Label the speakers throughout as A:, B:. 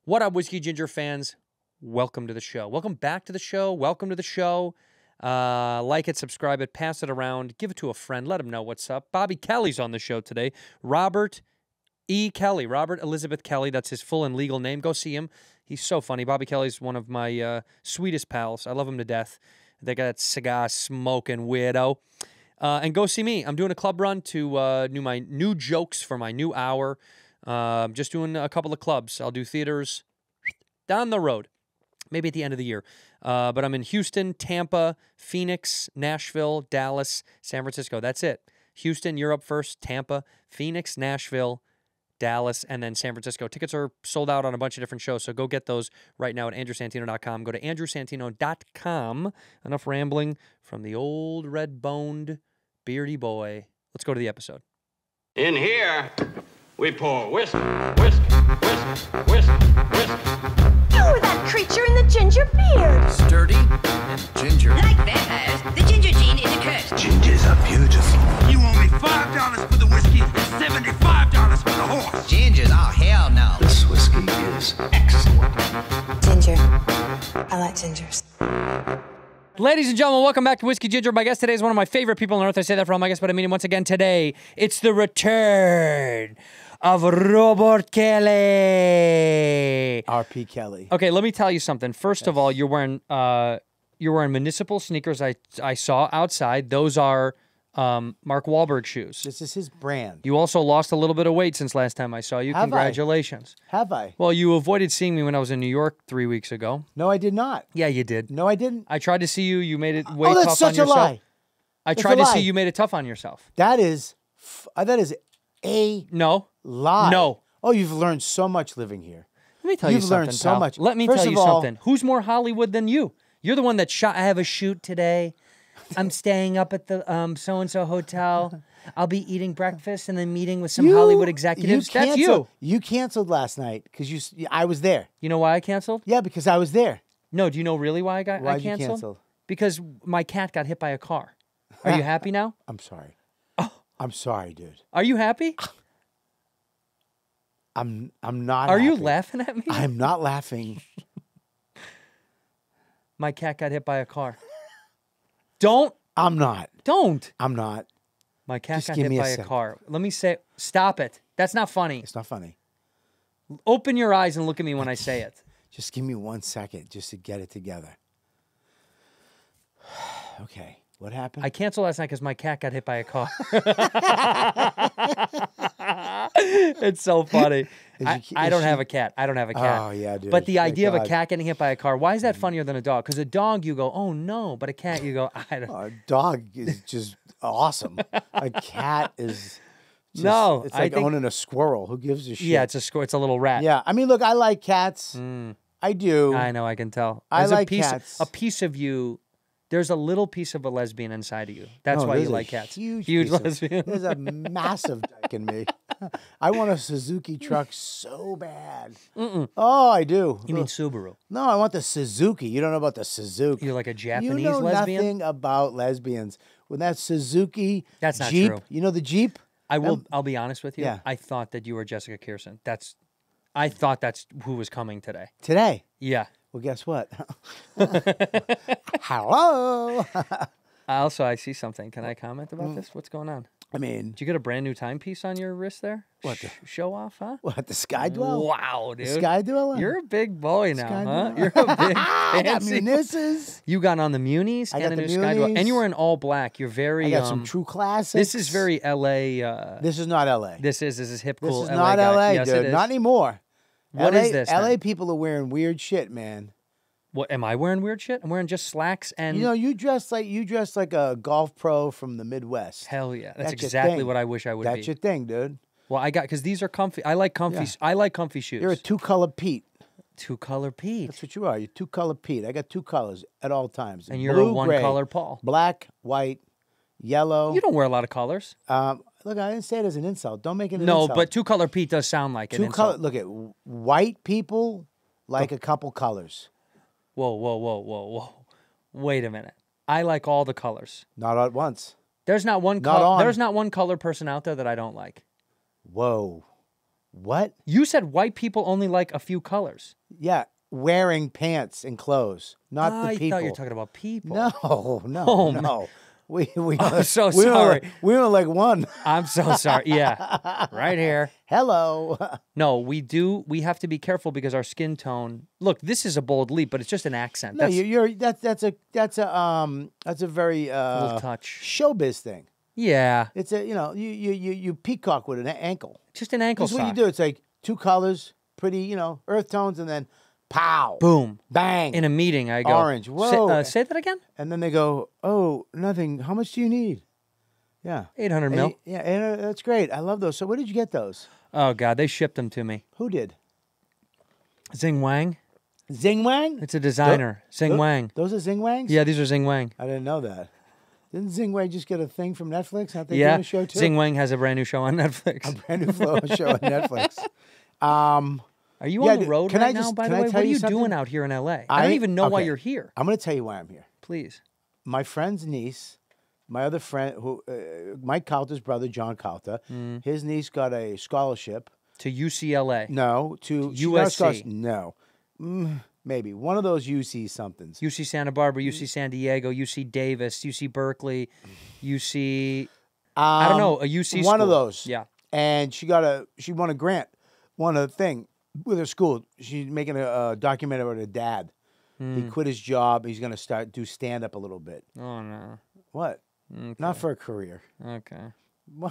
A: What up, Whiskey Ginger fans? Welcome to the show. Welcome back to the show. Welcome to the show. Like it, subscribe it, pass it around, give it to a friend, let him know what's up. Bobby Kelly's on the show today. Robert E. Kelly. Robert Elizabeth Kelly. That's his full and legal name. Go see him. He's so funny. Bobby Kelly's one of my sweetest pals. I love him to death. They got that cigar smoking weirdo. And go see me. I'm doing a club run to do my new jokes for my new hour. Just doing a couple of clubs. I'll do theaters down the road, maybe at the end of the year. But I'm in Houston, Tampa, Phoenix, Nashville, Dallas, San Francisco. That's it. Houston, you're up first. Tampa, Phoenix, Nashville, Dallas, and then San Francisco. Tickets are sold out on a bunch of different shows, so go get those right now at andrewsantino.com. Go to andrewsantino.com. Enough rambling from the old red-boned beardy boy. Let's go to the episode.
B: In here, we pour whisk, whisk, whisk, whisk, whisk.
C: You're that creature in the ginger beard.
D: Sturdy and ginger.
E: Like vampires, the ginger gene is a curse.
D: Gingers are beautiful.
F: You owe me $5 for the whiskey and $75 for the horse.
E: Gingers? Oh, hell no.
D: This whiskey is excellent.
C: Ginger. I like gingers.
A: Ladies and gentlemen, welcome back to Whiskey Ginger. My guest today is one of my favorite people on earth. I say that for all my guests, but I mean it once again today. It's the return of Robert Kelly.
G: R.P. Kelly.
A: Okay, let me tell you something. First of all, you're wearing municipal sneakers I saw outside. Those are Mark Wahlberg shoes.
G: This is his brand.
A: You also lost a little bit of weight since last time I saw you.
G: Have I?
A: Congratulations.
G: Have I?
A: Well, you avoided seeing me when I was in New York 3 weeks ago.
G: No, I did not.
A: Yeah, you did.
G: No, I didn't.
A: I tried to see you. You made it way
G: Oh,
A: tough
G: that's
A: on
G: such a
A: yourself.
G: lie.
A: I
G: That's
A: tried
G: a
A: to see
G: lie.
A: you made it tough on yourself.
G: That is a
A: No.
G: lie.
A: No.
G: Oh, you've learned so much living here.
A: Let me tell you
G: You've
A: something,
G: learned so
A: pal.
G: much.
A: Let me
G: First
A: tell you
G: of all-
A: something. Who's more Hollywood than you? You're the one that shot. I have a shoot today. I'm staying up at the so-and-so hotel. I'll be eating breakfast and then meeting with some Hollywood executives. That's you.
G: You canceled last night because I was there.
A: You know why I canceled?
G: Yeah, because I was there.
A: No, do you know really why I
G: Why'd you
A: canceled?
G: cancel?
A: Because my cat got hit by a car. Are you happy now?
G: I'm sorry. I'm sorry, dude.
A: Are you happy?
G: I'm not.
A: Are you
G: happy.
A: laughing at me?
G: I'm not laughing.
A: My cat got hit by a car. Don't.
G: I'm not.
A: Don't.
G: I'm not.
A: My cat
G: Just
A: got
G: give
A: hit
G: me a
A: by a
G: sec.
A: car. Let me say, stop it. That's not funny.
G: It's not funny.
A: Open your eyes and look at me when I say it.
G: Just give me 1 second just to get it together. Okay. What happened?
A: I canceled last night because my cat got hit by a car. It's so funny. I don't have a cat. I don't have a cat.
G: Oh, yeah, dude.
A: But the
G: Thank
A: idea of a
G: God.
A: cat getting hit by a car, why is that funnier than a dog? Because a dog, you go, oh, no. But a cat, you go, I don't.
G: A dog is just awesome. A cat is just,
A: No,
G: it's
A: I
G: like
A: think-
G: owning a squirrel. Who gives a shit?
A: Yeah, it's a little rat.
G: Yeah, I mean, look, I like cats. I do.
A: I know, I can tell.
G: I
A: There's
G: like
A: a piece,
G: cats.
A: A piece of you, there's a little piece of a lesbian inside of you. That's
G: No,
A: why you
G: there's a
A: like cats.
G: Huge piece
A: lesbian.
G: There's a massive dyke in me. I want a Suzuki truck so bad. Oh, I do.
A: You mean
G: Ugh.
A: Subaru.
G: No, I want the Suzuki. You don't know about the Suzuki.
A: You're like a Japanese
G: you know
A: lesbian?
G: nothing about lesbians. When that Suzuki
A: That's not
G: Jeep,
A: true.
G: you know the Jeep?
A: I'll be honest with you.
G: Yeah.
A: I thought that you were Jessica Kirson. I thought that's who was coming today.
G: Today.
A: Yeah.
G: Well, guess what? Hello.
A: Also, I see something. Can I comment about this? What's going on?
G: I mean,
A: Did you get a brand new timepiece on your wrist there?
G: What the-
A: Show off, huh?
G: what, the Sky Dwell?
A: Wow, dude.
G: The Sky Dweller?
A: You're a big boy now,
G: Sky
A: huh?
G: Dweller.
A: You're a big
G: I got
A: fancy.
G: Munisses.
A: You got on the Munis
G: I
A: and
G: got
A: a
G: the
A: new Skywell. And
G: Munis.
A: you were in all black. You're very
G: I got some true classics.
A: This is very LA.
G: This is not LA.
A: This is hip,
G: This
A: cool
G: is
A: LA
G: not
A: guy.
G: LA,
A: Yes,
G: dude.
A: it is.
G: Not anymore.
A: What
G: LA,
A: is this,
G: LA
A: then?
G: people are wearing weird shit, man.
A: What am I wearing? Weird shit. I'm wearing just slacks and.
G: You know, you dress like a golf pro from the Midwest.
A: Hell yeah, that's
G: That's your
A: exactly
G: thing.
A: what I wish I would be.
G: That's your thing, dude.
A: Well, I got because these are comfy. I like comfy.
G: Yeah.
A: I like comfy shoes.
G: You're a two-color Pete.
A: Two-color Pete,
G: That's what you are. You're two-color Pete. I got two colors at all times.
A: and you're
G: Blue,
A: a
G: gray,
A: one-color Paul.
G: Black, white, yellow.
A: You don't wear a lot of colors.
G: Look, I didn't say it as an insult. Don't make it an
A: No,
G: insult.
A: but two-color Pete does sound like an
G: two color.
A: insult.
G: Look at white people like a couple colors.
A: Whoa, whoa, whoa, whoa, whoa! Wait a minute. I like all the colors.
G: Not at once.
A: There's not one
G: Not
A: color.
G: on.
A: There's not one color person out there that I don't like.
G: Whoa. What?
A: You said white people only like a few colors.
G: Yeah, wearing pants and clothes, not the
A: I
G: people.
A: thought you were talking about people.
G: No, no,
A: Oh,
G: no. We
A: I'm so
G: we
A: sorry.
G: We only like one.
A: I'm so sorry. Yeah, right here.
G: Hello.
A: No, we do. We have to be careful because our skin tone. Look, this is a bold leap, but it's just an accent.
G: No,
A: That's
G: that's a very
A: a little touch.
G: showbiz thing.
A: Yeah,
G: It's a you peacock with an ankle.
A: just an ankle
G: That's what you
A: sock.
G: do. It's like two colors, pretty earth tones, and then pow,
A: Boom.
G: bang,
A: In a meeting, I go
G: Orange. Whoa.
A: Say that again.
G: and then they go, oh, nothing. How much do you need? Yeah,
A: 800 mil.
G: Yeah, and, that's great. I love those. So where did you get those?
A: Oh God, they shipped them to me.
G: Who did?
A: Zing Wang.
G: Zing Wang?
A: It's a designer. Zing Wang.
G: Those are Zing Wangs?
A: Yeah, these are Zing Wang.
G: I didn't know that. Didn't Zing Wang just get a thing from Netflix? Aren't they
A: Yeah,
G: doing a show too?
A: Zing Wang has a brand new show on Netflix.
G: Brand new show on Netflix.
A: Are you
G: Yeah,
A: on the road
G: can
A: right
G: I
A: now?
G: just-
A: By
G: can
A: the
G: I
A: way,
G: tell
A: what are
G: you
A: you doing
G: something?
A: out here in LA? I don't even know why
G: okay.
A: you're here.
G: I'm going to tell you why I'm here.
A: Please.
G: My friend's niece, my other friend, who Mike Calter's brother, John Calter, his niece got a scholarship.
A: To UCLA.
G: No, to she got a scholarship- No, maybe one of those UC somethings.
A: UC Santa Barbara, UC San Diego, UC Davis, UC Berkeley, UC. I don't know, a UC
G: One of
A: school.
G: those.
A: Yeah.
G: And she won a grant, won a thing with her school. She's making a documentary about her dad. He quit his job. He's going to do stand up a little bit.
A: Oh, no.
G: What? Not for a career.
A: Okay.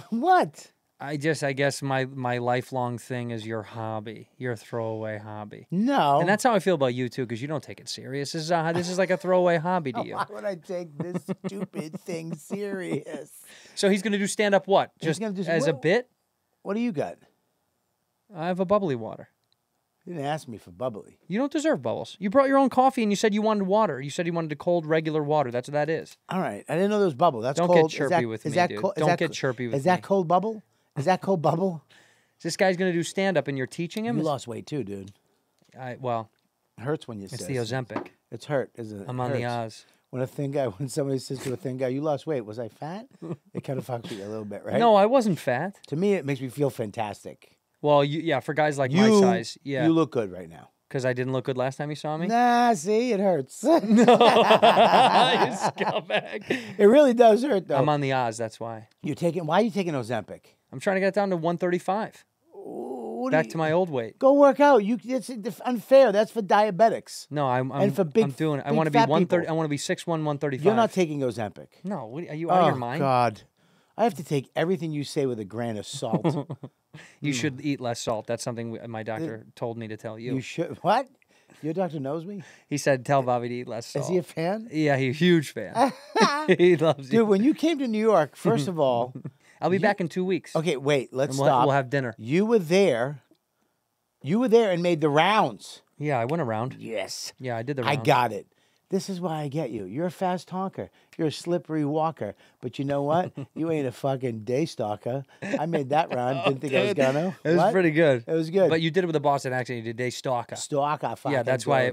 G: What?
A: I guess my lifelong thing is your hobby, your throwaway hobby.
G: No.
A: And that's how I feel about you, too, because you don't take it serious. This is like a throwaway hobby to you.
G: Why would I take this stupid thing serious?
A: So he's going to do stand-up what?
G: He's
A: Just
G: gonna do-
A: as a
G: what-
A: bit?
G: What do you got?
A: I have a bubbly water.
G: You didn't ask me for bubbly.
A: You don't deserve bubbles. You brought your own coffee and you said you wanted water. You said you wanted cold, regular water. That's what that is.
G: All right. I didn't know there was bubble. That's
A: Don't
G: cold.
A: get chirpy with me, dude. Don't get chirpy with
G: Is that
A: me.
G: cold bubble? Is that cold bubble?
A: This guy's going to do stand-up and you're teaching him?
G: You lost weight too, dude.
A: Well,
G: It hurts when you say
A: it's the Ozempic.
G: It's hurt, isn't it?
A: I'm
G: It
A: on the
G: hurts.
A: Oz.
G: When somebody says to a thin guy, "You lost weight," was I fat? It kind of fucks with you a little bit, right?
A: No, I wasn't fat.
G: To me, it makes me feel fantastic.
A: Well, for guys like my size, yeah.
G: You look good right now.
A: Because I didn't look good last time you saw me?
G: Nah, see, it hurts.
A: You scumbag.
G: It really does hurt, though.
A: I'm on the Oz, that's why.
G: Why are you taking Ozempic?
A: I'm trying to get down to 135. Back to my old weight.
G: Go work out. It's unfair. That's for diabetics.
A: No, I'm
G: for big-
A: I'm doing it. I
G: big
A: want to be
G: fat
A: 130.
G: people.
A: I want to be 6'1", 135.
G: You're not taking Ozempic.
A: No, are you out of your mind?
G: God. I have to take everything you say with a grain of salt.
A: You should eat less salt. That's something my doctor told me to tell you.
G: You should. What? Your doctor knows me?
A: He said, tell Bobby to eat less salt.
G: Is he a fan?
A: Yeah, he's a huge fan. He loves you.
G: Dude, when you came to New York, first of all.
A: I'll be back in 2 weeks.
G: Okay, wait. Let's
A: And
G: stop.
A: we'll have dinner.
G: You were there. You were there and made the rounds.
A: Yeah, I went around.
G: Yes.
A: Yeah, I did the
G: I
A: rounds.
G: got it. This is why I get you. You're a fast talker. You're a slippery walker. But you know what? You ain't a fucking day stalker. I made that round. Didn't think I was gonna.
A: It was
G: What?
A: pretty good.
G: It was good.
A: But you did it with a Boston accent. You did day stalker.
G: Stalker.
A: Yeah, that's why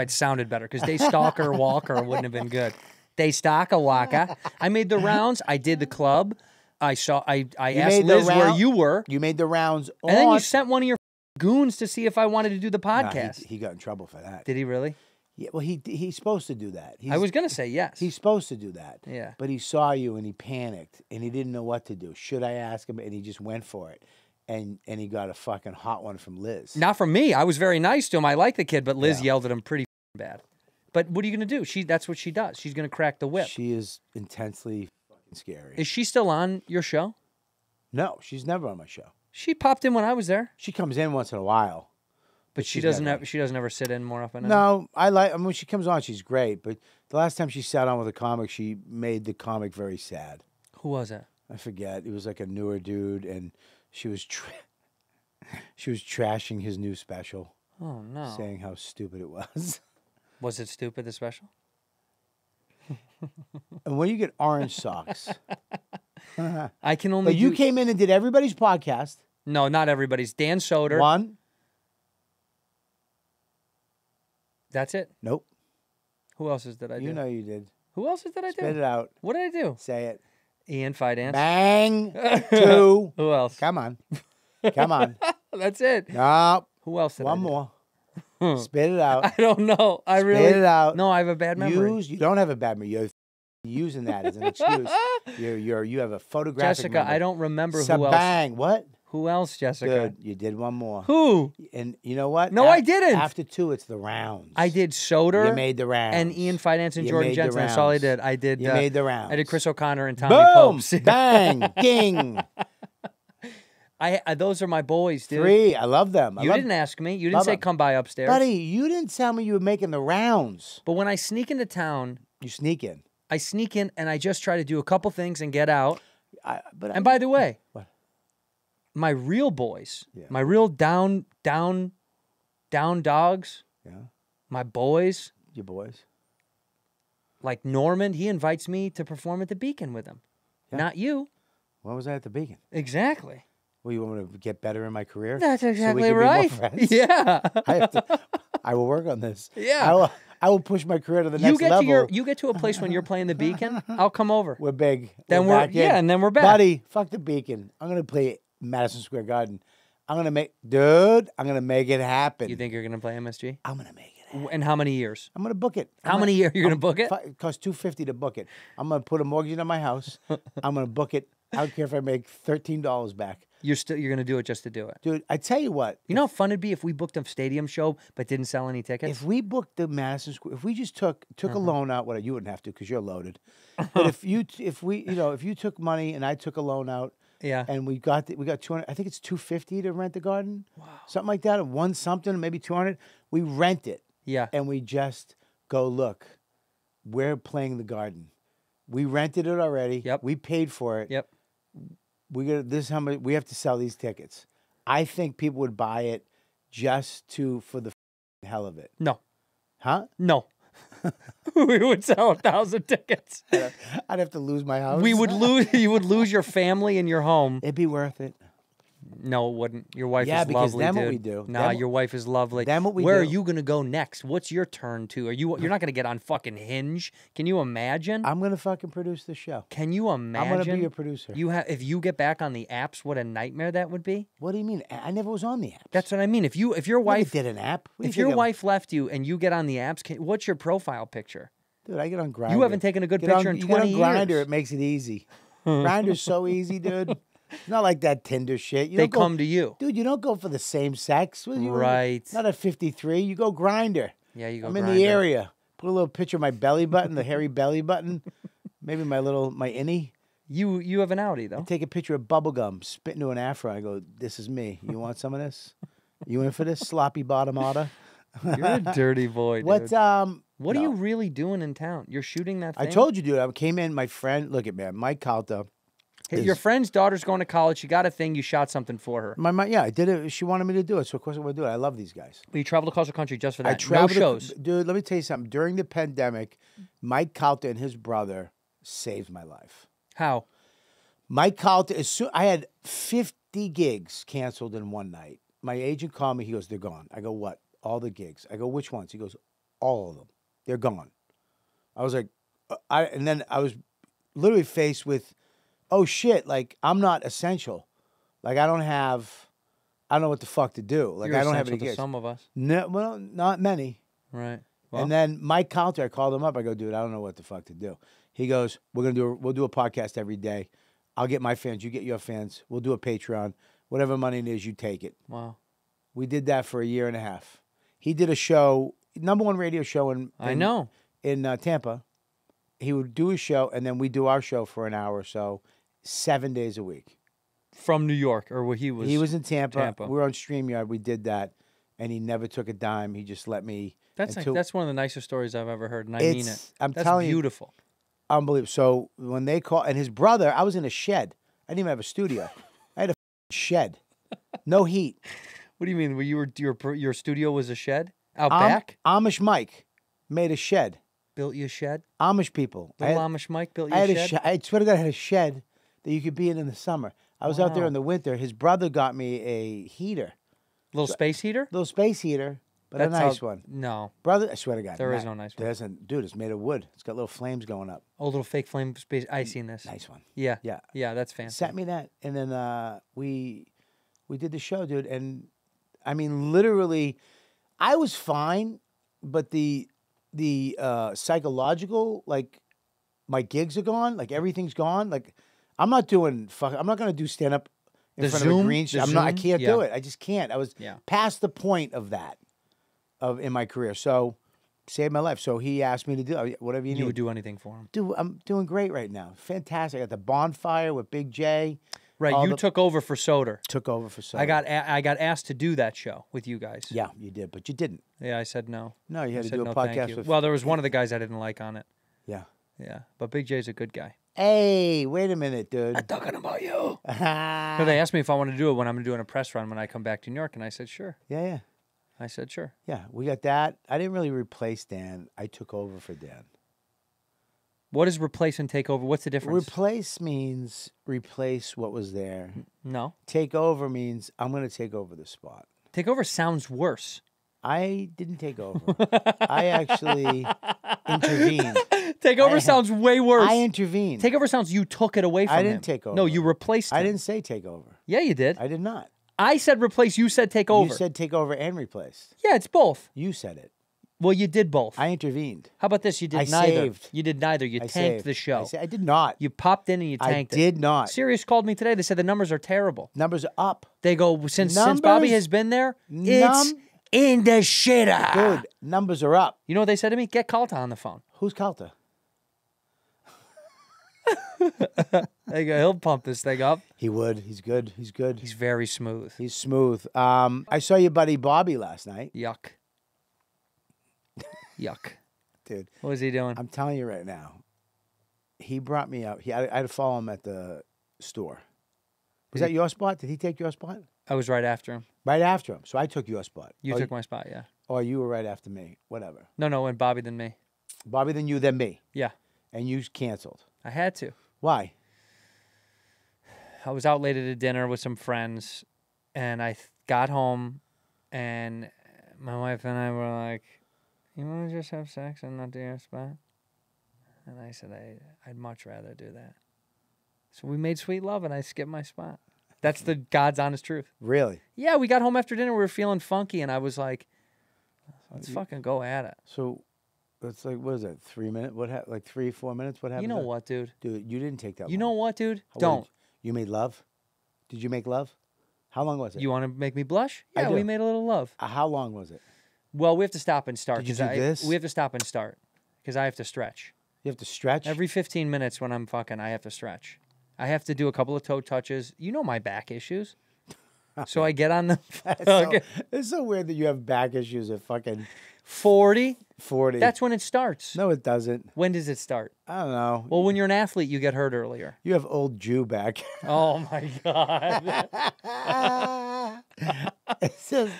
A: it sounded better. Because day stalker walker wouldn't have been good. Day stalker walker. I made the rounds. I did the club. I asked Liz where you were.
G: You made the rounds on.
A: And then you sent one of your goons to see if I wanted to do the
G: Nah,
A: podcast.
G: he got in trouble for that.
A: Did he really?
G: Yeah, well, he's supposed to do that.
A: I was going to say yes.
G: He's supposed to do that.
A: Yeah.
G: But he saw you and he panicked and he didn't know what to do. Should I ask him? And he just went for it. And he got a fucking hot one from Liz.
A: Not from me. I was very nice to him. I like the kid, but Liz yelled at him pretty bad. But what are you going to do? That's what she does. She's going to crack the whip.
G: She is intensely fucking scary.
A: Is she still on your show?
G: No, she's never on my show.
A: She popped in when I was there.
G: She comes in once in a while.
A: But she
G: she's
A: doesn't
G: never-
A: ever sit in more often.
G: No, I mean, when she comes on, she's great. But the last time she sat on with a comic, she made the comic very sad.
A: Who was it?
G: I forget. It was like a newer dude, and she was she was trashing his new special.
A: Oh no.
G: Saying how stupid it was.
A: Was it stupid, the special?
G: And when you get orange socks.
A: I can only
G: But you came in and did everybody's podcast.
A: No, not everybody's. Dan Soder.
G: One.
A: That's it?
G: Nope.
A: Who else's did I do?
G: You know you did.
A: Who else's did I do?
G: Spit it out.
A: What did I do?
G: Say it.
A: Ian Fidance.
G: Bang. Two.
A: Who else?
G: Come on. Come on.
A: That's it.
G: No.
A: Who else did I
G: One
A: do?
G: more. Spit it out.
A: I don't know. I
G: Spit
A: really
G: it out.
A: No, I have a bad memory.
G: You don't have a bad memory. You're using that as an excuse. You have a photographic
A: Jessica,
G: memory.
A: I don't remember who
G: Sabang.
A: else.
G: What?
A: Who else, Jessica?
G: Good. You did one more.
A: Who?
G: And you know what?
A: No, I didn't.
G: After 2, it's the rounds.
A: I did Soder.
G: You made the rounds.
A: And Ian Finance and
G: You
A: Jordan
G: made the
A: Jensen. That's all I
G: rounds.
A: did. I did.
G: You made the rounds.
A: I did Chris O'Connor and Tommy
G: Boom!
A: Popes.
G: Bang! Ding!
A: Those are my boys, dude.
G: 3. I love them.
A: You didn't ask me. You didn't
G: love
A: say
G: them.
A: come by upstairs.
G: Buddy, you didn't tell me you were making the rounds.
A: But when I sneak into town,
G: You sneak in.
A: I sneak in and I just try to do a couple things and get out.
G: But
A: And by the way,
G: What?
A: my real boys,
G: Yeah.
A: my real down dogs,
G: Yeah.
A: my boys,
G: Your boys.
A: like Norman, he invites me to perform at the Beacon with him.
G: Yeah.
A: Not you.
G: When was I at the Beacon?
A: Exactly.
G: Well, you want me to get better in my career?
A: That's
G: So we
A: exactly
G: can be more
A: right.
G: friends?
A: Yeah.
G: I will work on this.
A: Yeah.
G: I will push my career to the next level.
A: You get to a place when you're playing the Beacon, I'll come over.
G: We're big.
A: Then
G: back in.
A: and then we're back.
G: Buddy, fuck the Beacon. I'm gonna play Madison Square Garden. I'm gonna make it happen.
A: You think you're gonna play MSG?
G: I'm gonna make it happen.
A: In how many years?
G: I'm gonna book it.
A: How many years you're gonna book it?
G: It costs $250 to book it. I'm gonna put a mortgage on my house. I'm gonna book it. I don't care if I make $13 back.
A: You're gonna do it just to do it.
G: Dude, I tell you what.
A: You know how fun it'd be if we booked a stadium show but didn't sell any tickets?
G: If we booked the Madison Square, if we just took a loan out, you wouldn't have to because you're loaded. But if you took money and I took a loan out,
A: Yeah.
G: and we got 200. I think it's $250 to rent the garden. Wow. Something like that. One something, maybe 200. We rent it.
A: Yeah.
G: And we just go look. We're playing the garden. We rented it already.
A: Yep.
G: We paid for it.
A: Yep.
G: This is how much we have to sell these tickets. I think people would buy it just for the hell of it.
A: No.
G: Huh?
A: No. We would sell 1,000 tickets.
G: I'd have to lose my house.
A: We would lose. You would lose your family and your home.
G: It'd be worth it.
A: No, it wouldn't. Your wife
G: Yeah,
A: is
G: because
A: lovely,
G: then
A: dude.
G: what we do-
A: Nah,
G: then-
A: your wife is lovely.
G: then what we
A: Where are
G: do-
A: you gonna go next? What's your turn to? You're not gonna get on fucking Hinge? Can you imagine?
G: I'm gonna fucking produce the show.
A: Can you imagine?
G: I'm gonna be a producer.
A: If you get back on the apps, what a nightmare that would be.
G: What do you mean? I never was on the apps.
A: That's what I mean. If your
G: Never
A: wife
G: did an app. What do you
A: if your
G: think I'm-
A: wife left you and you get on the apps, what's your profile picture?
G: Dude, I get on Grindr.
A: You haven't taken a good picture in 20
G: You get on Grindr,
A: years.
G: it makes it easy. Grindr's so easy, dude. It's not like that Tinder shit. You
A: They
G: don't go-
A: come to you.
G: Dude, you don't go for the same sex.
A: Right.
G: Not at 53. You go Grindr.
A: Yeah, you go.
G: I'm in
A: Grindr.
G: the area. Put a little picture of my belly button, the hairy belly button. Maybe my innie.
A: You have an Audi though.
G: Take a picture of bubble gum, spit into an afro. I go, this is me. You want some of this? You in for this? Sloppy bottom otter?
A: You're a dirty boy, dude.
G: What
A: What are
G: no.
A: you really doing in town? You're shooting that thing?
G: I told you, dude. I came in, my friend, look at man, Mike Calter.
A: Hey, your friend's daughter's going to college. She got a thing. You shot something for her.
G: Yeah, I did it. She wanted me to do it, so of course I'm going to do it. I love these guys.
A: You traveled across the country just for that.
G: I traveled.
A: No shows.
G: Dude, let me tell you something. During the pandemic, Mike Calter and his brother saved my life.
A: How?
G: Mike Calter, I had 50 gigs canceled in one night. My agent called me. He goes, they're gone. I go, what? All the gigs. I go, which ones? He goes, all of them. They're gone. I was like, and then I was literally faced with, oh shit, like I'm not essential. Like I don't know what the fuck to do. Like
A: You're
G: I don't have
A: essential
G: any
A: to
G: gigs.
A: some of us.
G: No, well, not many.
A: Right. Well,
G: And then Mike Calter, I called him up. I go, dude, I don't know what the fuck to do. He goes, we'll do a podcast every day. I'll get my fans, you get your fans. We'll do a Patreon. Whatever money it is, you take it.
A: wow.
G: We did that for a year and a half. He did a show, #1 radio show in Tampa. He would do his show, and then we do our show for an hour or so, 7 days a week.
A: From New York, or where he was?
G: He was in Tampa.
A: Tampa.
G: We were on StreamYard. We did that, and he never took a dime. He just let me.
A: That's
G: until-
A: that's one of the nicest stories I've ever heard, and I mean it.
G: It's- I'm
A: That's
G: telling you-
A: beautiful.
G: Unbelievable. So when they call, and his brother, I was in a shed. I didn't even have a studio. I had a shed, no heat.
A: What do you mean? Your studio was a shed out back?
G: Amish Mike made a shed.
A: Built you a shed?
G: Amish people.
A: Little Amish Mike built you
G: I
A: a
G: had
A: shed?
G: I swear to God, I had a shed that you could be in the summer. I was out there
A: Wow.
G: in the winter. His brother got me a heater,
A: Little space heater?
G: little space heater, but
A: That's
G: a nice
A: how-
G: one.
A: No.
G: Brother, I swear to God,
A: There is no nice one.
G: There isn't, dude. It's made of wood. It's got little flames going up.
A: Oh, little fake flame space. I seen this.
G: Nice one.
A: Yeah.
G: Yeah.
A: Yeah, that's fancy.
G: Sent me that, and then We did the show, dude, and I mean, literally, I was fine, but the psychological, like, my gigs are gone, like everything's gone. Like, I'm not doing I'm not gonna do stand up in front of a green screen. I can't do it. I just can't. I was past the point of that in my career. So saved my life. So he asked me to do whatever you need.
A: You would do anything for him.
G: Dude, I'm doing great right now. Fantastic. I got the bonfire with Big J.
A: Right, you took over for Soder.
G: Took over for Soder.
A: I got asked to do that show with you guys.
G: Yeah, you did, but you didn't.
A: Yeah, I said no.
G: No, you had to
A: said
G: do a
A: no, thank
G: podcast
A: you.
G: with.
A: Well, there was one of the guys I didn't like on it.
G: Yeah.
A: Yeah, but Big J's a good guy.
G: Hey, wait a minute, dude.
A: I'm talking about you. No, they asked me if I want to do it when I'm doing a press run when I come back to New York, and I said sure.
G: Yeah.
A: I said sure.
G: Yeah, we got that. I didn't really replace Dan. I took over for Dan.
A: What does replace and take over? What's the difference?
G: Replace means replace what was there.
A: No.
G: Take over means I'm going to take over the spot.
A: Take over sounds worse.
G: I didn't take over. I actually intervened.
A: Take over sounds way worse.
G: I intervened.
A: Take over sounds you took it away from him.
G: I didn't take over.
A: No, you replaced him.
G: I didn't say take over.
A: Yeah, you did.
G: I did not.
A: I said replace. You said take over.
G: You said take over and replace.
A: Yeah, it's both.
G: You said it.
A: Well, you did both.
G: I intervened.
A: How about this? You did
G: I
A: neither.
G: saved.
A: You did neither. You
G: I
A: tanked
G: saved.
A: the show.
G: I did not.
A: You popped in and you tanked it.
G: I did not.
A: Sirius called me today. They said the numbers are terrible.
G: Numbers are up.
A: They go, since Bobby has been there, it's in the shitter.
G: Dude, numbers are up.
A: You know what they said to me? Get Calter on the phone.
G: Who's Calter?
A: There you go. He'll pump this thing up.
G: He would. He's good. He's good.
A: He's very smooth.
G: He's smooth. I saw your buddy Bobby last night.
A: Yuck. Yuck.
G: Dude.
A: What was he doing?
G: I'm telling you right now. He brought me out. I had to follow him at the store. Was that your spot? Did he take your spot?
A: I was right after him.
G: Right after him. So I took your spot.
A: You took my spot, yeah.
G: Or you were right after me. Whatever.
A: No, when Bobby then me.
G: Bobby then you, then me.
A: Yeah.
G: And you canceled.
A: I had to.
G: Why?
A: I was out late at a dinner with some friends, and I got home, and my wife and I were like, you want to just have sex and not do your spot? And I said, I'd much rather do that. So we made sweet love, and I skipped my spot. That's the God's honest truth.
G: Really?
A: Yeah, we got home after dinner. We were feeling funky, and I was like, let's fucking go at it.
G: So it's like, what is that, 3 minutes? Like 3, 4 minutes? What happened?
A: You know what, dude?
G: Dude, you didn't take that long.
A: You know what, dude?
G: How
A: Don't.
G: long- You made love? Did you make love? How long was it?
A: You want to make me blush?
G: I
A: Yeah,
G: do.
A: we made a little love.
G: How long was it?
A: Well, we have to stop and start.
G: Did you
A: 'cause
G: do this?
A: We have to stop and start because I have to stretch.
G: You have to stretch?
A: Every 15 minutes when I'm fucking, I have to stretch. I have to do a couple of toe touches. You know my back issues. So I get on the...
G: It's so weird that you have back issues at fucking
A: 40.
G: 40.
A: That's when it starts.
G: No, it doesn't.
A: When does it start?
G: I don't know.
A: Well, when you're an athlete, you get hurt earlier.
G: You have old Jew back.
A: Oh, my God.
G: It's just,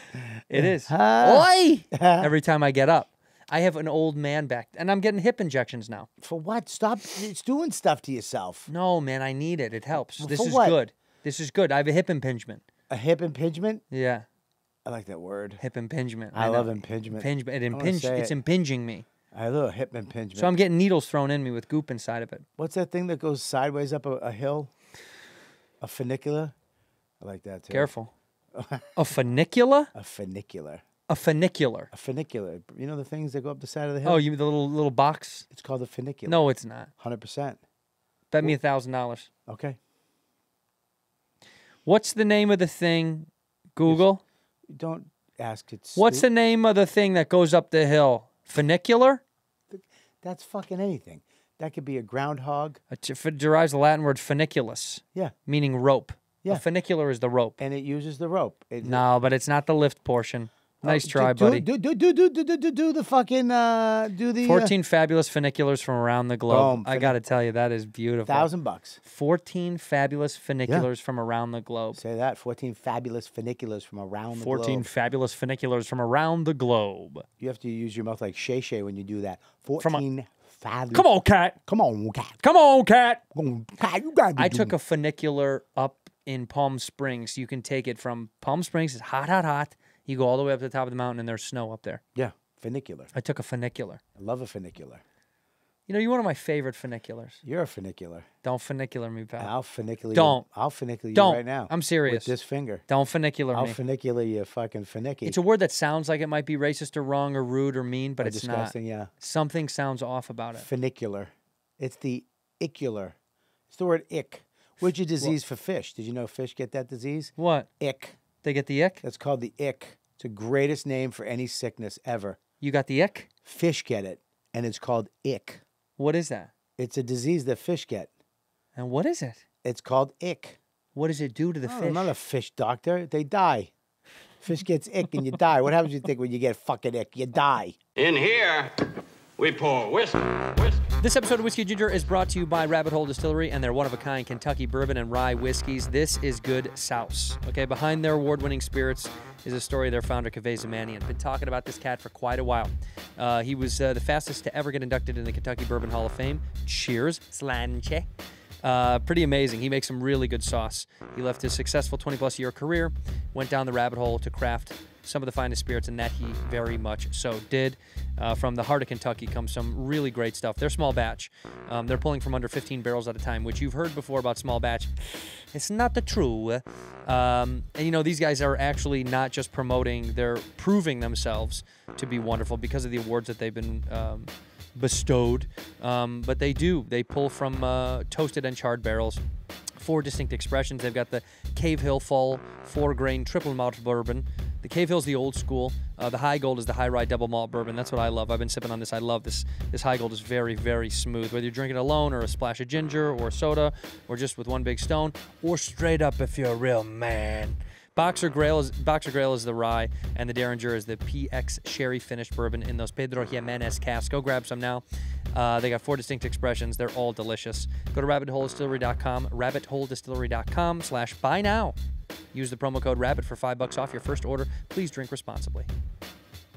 A: It is. Oi! Every time I get up. I have an old man back, and I'm getting hip injections now.
G: for what? Stop. It's doing stuff to yourself.
A: No, man, I need it. It helps.
G: Well,
A: This
G: for
A: is
G: what?
A: good. This is good. I have a hip impingement.
G: A hip impingement?
A: Yeah,
G: I like that word.
A: hip impingement.
G: I love
A: know.
G: impingement.
A: Impingement.
G: I wanna say
A: It's
G: it.
A: impinging me.
G: I love hip impingement.
A: So I'm getting needles thrown in me with goop inside of it.
G: What's that thing that goes sideways up a hill? A funicular? I like that too.
A: Careful. A funicular?
G: A funicular.
A: A funicular.
G: A funicular. You know the things that go up the side of the hill?
A: Oh, you mean the little box?
G: It's called a funicular.
A: No, it's not.
G: 100%.
A: Bet me $1,000.
G: Okay.
A: What's the name of the thing? Google.
G: Don't ask. It's
A: What's the name of the thing that goes up the hill? Funicular?
G: That's fucking anything. That could be a groundhog.
A: It derives the Latin word funiculus,
G: Yeah.
A: meaning rope.
G: Yeah.
A: A funicular is the rope.
G: And it uses the rope.
A: No, but it's not the lift portion. Nice try,
G: do,
A: buddy.
G: Do the fucking, do the...
A: 14 fabulous funiculars from around the globe.
G: Boom.
A: I got to tell you, that is beautiful.
G: $1,000.
A: 14 fabulous funiculars from around the globe.
G: Say that. 14 fabulous funiculars from around the
A: 14
G: globe.
A: fabulous funiculars from around the globe.
G: You have to use your mouth like Shay Shay when you do that. 14 fabulous...
A: Come on, cat.
G: Come on, cat.
A: Come on, cat.
G: Come on, cat. You gotta be
A: I
G: doing
A: took a funicular up in Palm Springs. You can take it from Palm Springs. It's hot, hot, hot. You go all the way up to the top of the mountain, and there's snow up there.
G: Yeah, funicular.
A: I took a funicular.
G: I love a funicular.
A: You know, you're one of my favorite funiculars.
G: You're a funicular.
A: Don't funicular me, pal.
G: I'll funicular you.
A: Don't.
G: I'll funicular you
A: Don't.
G: right now.
A: I'm serious.
G: With this finger.
A: Don't funicular
G: I'll
A: me.
G: funicular you fucking finicky.
A: It's a word that sounds like it might be racist or wrong or rude or mean, but
G: Or
A: it's
G: disgusting,
A: not.
G: yeah.
A: Something sounds off about it.
G: Funicular. It's the icular. It's the word ick, which is a disease for fish. Did you know fish get that disease?
A: What?
G: Ick.
A: They get the ick?
G: That's called the ick. It's the greatest name for any sickness ever.
A: You got the ick?
G: Fish get it, and it's called ick.
A: What is that?
G: It's a disease that fish get.
A: And what is it?
G: It's called ick.
A: What does it do to the
G: Oh,
A: fish?
G: I'm not a fish doctor. They die. Fish gets ick and you die. What happens, you think, when you get fucking ick? You die.
B: In here, we pour whiskey.
A: This episode of Whiskey Ginger is brought to you by Rabbit Hole Distillery and their one-of-a-kind Kentucky bourbon and rye whiskeys. This is good souse. Okay, behind their award-winning spirits is a story of their founder, Kaveh Zamanian. Been talking about this cat for quite a while. He was the fastest to ever get inducted in the Kentucky Bourbon Hall of Fame. Cheers, slanche. Pretty amazing. He makes some really good sauce. He left his successful 20-plus year career, went down the rabbit hole to craft some of the finest spirits, and that he very much so did. From the heart of Kentucky comes some really great stuff. They're small batch. They're pulling from under 15 barrels at a time, which you've heard before about small batch. It's not the true. And, you know, these guys are actually not just promoting, they're proving themselves to be wonderful because of the awards that they've been bestowed. But they do. They pull from toasted and charred barrels. 4 distinct expressions. They've got the Cave Hill Fall 4-grain triple malt bourbon. The Cave Hill is the old school. The High Gold is the high rye double malt bourbon. That's what I love. I've been sipping on this. I love this. This High Gold is very, very smooth. Whether you're drinking it alone or a splash of ginger or soda or just with one big stone or straight up if you're a real man. Boxer Grail is the rye, and the Derringer is the PX sherry finished bourbon in those Pedro Jimenez casks. Go grab some now. They got 4 distinct expressions. They're all delicious. Go to rabbitholedistillery.com, rabbitholedistillery.com/buy now. Use the promo code RABBIT for $5 off your first order. Please drink responsibly.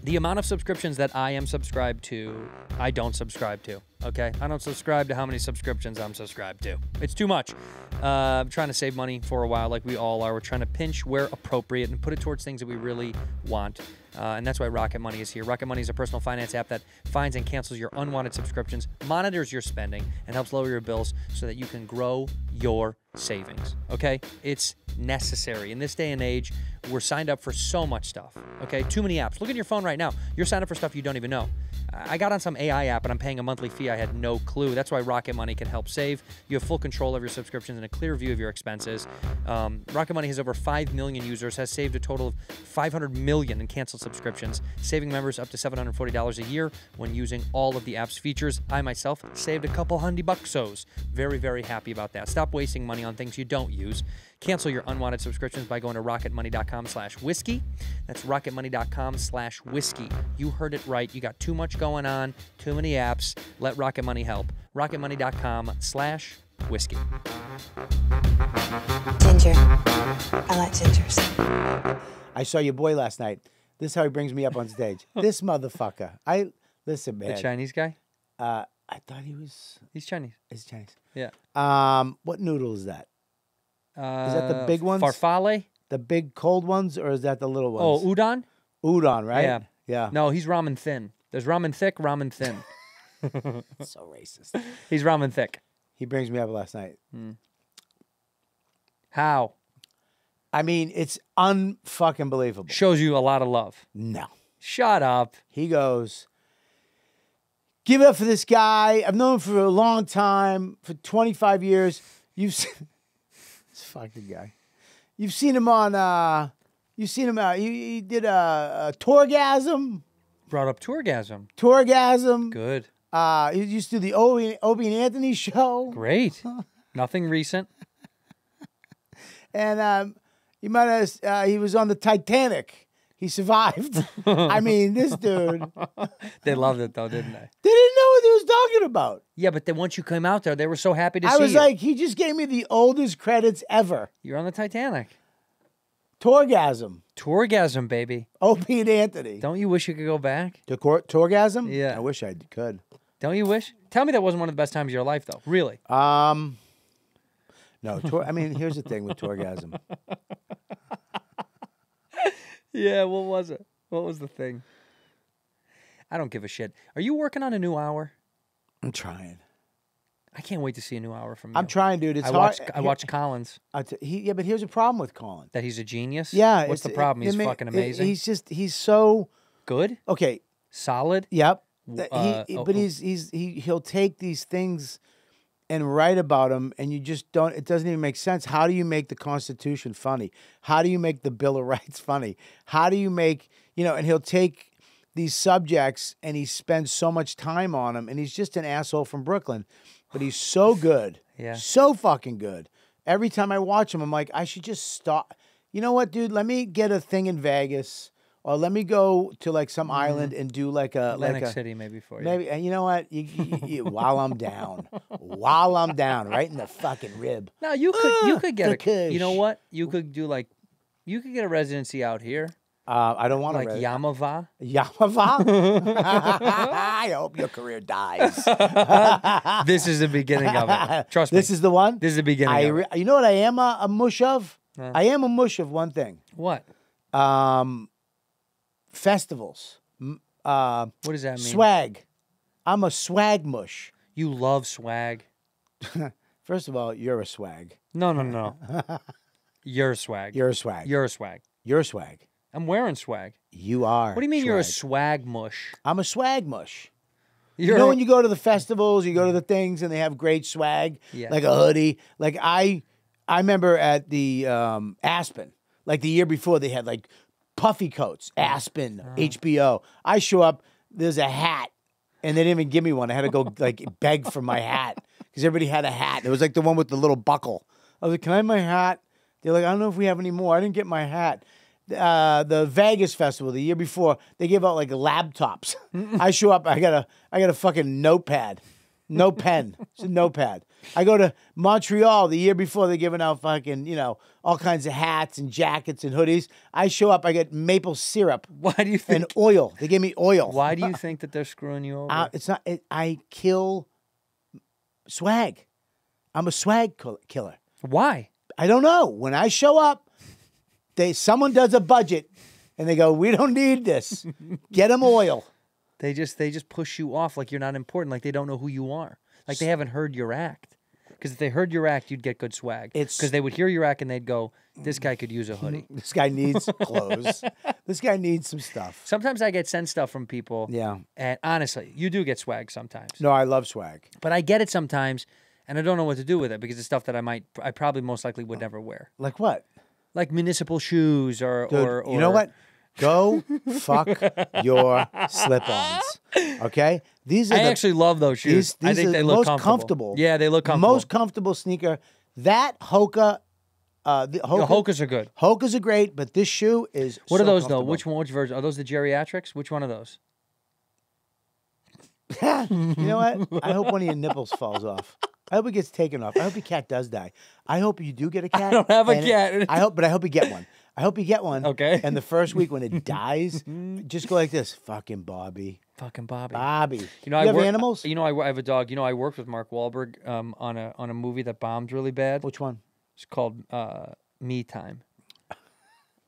A: The amount of subscriptions that I am subscribed to, I don't subscribe to, okay? I don't subscribe to how many subscriptions I'm subscribed to. It's too much. I'm trying to save money for a while, like we all are. We're trying to pinch where appropriate and put it towards things that we really want. And that's why Rocket Money is here. Rocket Money is a personal finance app that finds and cancels your unwanted subscriptions, monitors your spending, and helps lower your bills so that you can grow your savings, okay? It's necessary. In this day and age, we're signed up for so much stuff, okay? Too many apps. Look at your phone right now. You're signed up for stuff you don't even know. I got on some AI app and I'm paying a monthly fee. I had no clue. That's why Rocket Money can help save. You have full control of your subscriptions and a clear view of your expenses. Rocket Money has over 5 million users, has saved a total of $500 million in canceled subscriptions, saving members up to $740 a year when using all of the app's features. I myself saved a couple $100. Very, very happy about that. Stop wasting money on things you don't use. Cancel your unwanted subscriptions by going to rocketmoney.com/whiskey. That's rocketmoney.com/whiskey. You heard it right. You got too much going on, too many apps. Let Rocket Money help. rocketmoney.com/whiskey.
C: Ginger. I like gingers.
G: I saw your boy last night. This is how he brings me up on stage. This motherfucker. Listen, man.
A: The Chinese guy?
G: I thought he was.
A: He's Chinese.
G: He's Chinese.
A: Yeah.
G: What noodle is that? Is that the big ones?
A: Farfalle?
G: The big cold ones, or is that the little
A: Oh,
G: ones?
A: udon?
G: Udon, right?
A: Yeah.
G: Yeah.
A: No, he's ramen thin. There's ramen thick, ramen thin.
G: So racist.
A: He's ramen thick.
G: He brings me up last night.
A: How?
G: I mean, it's unfucking believable.
A: Shows you a lot of love.
G: No.
A: Shut up.
G: He goes, give it up for this guy. I've known him for a long time, for 25 years. You've seen this fucking guy. You've seen him on, he did a Tourgasm.
A: Brought up Tourgasm.
G: Tourgasm.
A: Good.
G: He used to do the Opie and Anthony show.
A: Great. Nothing recent.
G: And he might have, he was on the Titanic. He survived. I mean, this dude.
A: They loved it, though, didn't they?
G: They didn't know what he was talking about.
A: Yeah, but then once you came out there, they were so happy to see you.
G: I was like, he just gave me the oldest credits ever.
A: You're on the Titanic.
G: Tourgasm.
A: Tourgasm, baby.
G: Opie and Anthony.
A: Don't you wish you could go back?
G: The Tourgasm?
A: Yeah.
G: I wish I could.
A: Don't you wish? Tell me that wasn't one of the best times of your life, though. Really?
G: No. I mean, here's the thing with Tourgasm.
A: Yeah, what was it? What was the thing? I don't give a shit. Are you working on a new hour?
G: I'm trying.
A: I can't wait to see a new hour from you.
G: I'm trying, dude. It's
A: I
G: hard.
A: watched Collins.
G: Yeah, but here's a problem with Colin.
A: That he's a genius?
G: Yeah.
A: What's the problem? He's fucking amazing.
G: He's so
A: good?
G: okay.
A: Solid?
G: Yep. He'll take these things and write about them, and you just don't. It doesn't even make sense. How do you make the Constitution funny? How do you make the Bill of Rights funny? How do you make And he'll take these subjects and he spends so much time on them, and he's just an asshole from Brooklyn, but he's so good, so fucking good. Every time I watch him, I'm like, I should just stop. You know what, dude? Let me get a thing in Vegas. Or let me go to like some island and do like a
A: Atlantic City maybe for you.
G: Maybe, and you know what? While I'm down, right in the fucking rib.
A: No, you could get you know what? You could do you could get a residency out here.
G: I don't want
A: to Yamava.
G: Yamava. I hope your career dies.
A: This is the beginning of it. Trust me.
G: This is the one.
A: This is the beginning. Of it.
G: You know what I am a mush of? I am a mush of one thing.
A: What?
G: Festivals.
A: What does that mean?
G: Swag. I'm a swag mush.
A: You love swag.
G: First of all, you're a swag.
A: No. You're a swag.
G: You're a swag.
A: You're a swag.
G: You're a swag.
A: I'm wearing swag.
G: You are.
A: What do you mean you're a swag mush?
G: I'm a swag mush. You know when you go to the festivals, you go to the things, and they have great swag, like a hoodie. Like I remember at the Aspen, like the year before, they had like puffy coats, Aspen, HBO. I show up, there's a hat, and they didn't even give me one. I had to go like beg for my hat because everybody had a hat. It was like the one with the little buckle. I was like, can I have my hat? They're like, I don't know if we have any more. I didn't get my hat. The Vegas festival the year before, they gave out like laptops. I show up, I got a fucking notepad. No pen. It's a notepad. I go to Montreal the year before, they're giving out fucking, all kinds of hats and jackets and hoodies. I show up, I get maple syrup.
A: Why do you think?
G: And oil. They gave me oil.
A: Why do you think that they're screwing you over?
G: It's not. I kill swag. I'm a swag killer.
A: Why?
G: I don't know. When I show up, someone does a budget, and they go, "We don't need this. Get them oil."
A: They just push you off like you're not important, like they don't know who you are, like they haven't heard your act. Because if they heard your act, you'd get good swag. Because they would hear your act and they'd go, "This guy could use a hoodie.
G: This guy needs clothes. This guy needs some stuff."
A: Sometimes I get sent stuff from people.
G: Yeah.
A: And honestly, you do get swag sometimes.
G: No, I love swag.
A: But I get it sometimes, and I don't know what to do with it because it's stuff that I probably most likely would never wear.
G: Like what?
A: Like municipal shoes or
G: you know what? Go fuck your slip-ons. Okay?
A: I actually love those shoes.
G: These
A: I think they look comfortable. Yeah, they look comfortable.
G: Most comfortable sneaker. That Hoka.
A: Hokas are good.
G: Hokas are great, but this shoe is.
A: What are those though? Which version? Are those the geriatrics? Which one of those?
G: You know what? I hope one of your nipples falls off. I hope it gets taken off. I hope your cat does die. I hope you do get a cat.
A: I don't have a cat.
G: I hope you get one. I hope you get one.
A: Okay.
G: And the first week when it dies, just go like this. Fucking Bobby.
A: Fucking Bobby.
G: Bobby.
A: You know,
G: you have animals?
A: You know, I have a dog. You know, I worked with Mark Wahlberg on a movie that bombed really bad.
G: Which one?
A: It's called Me Time.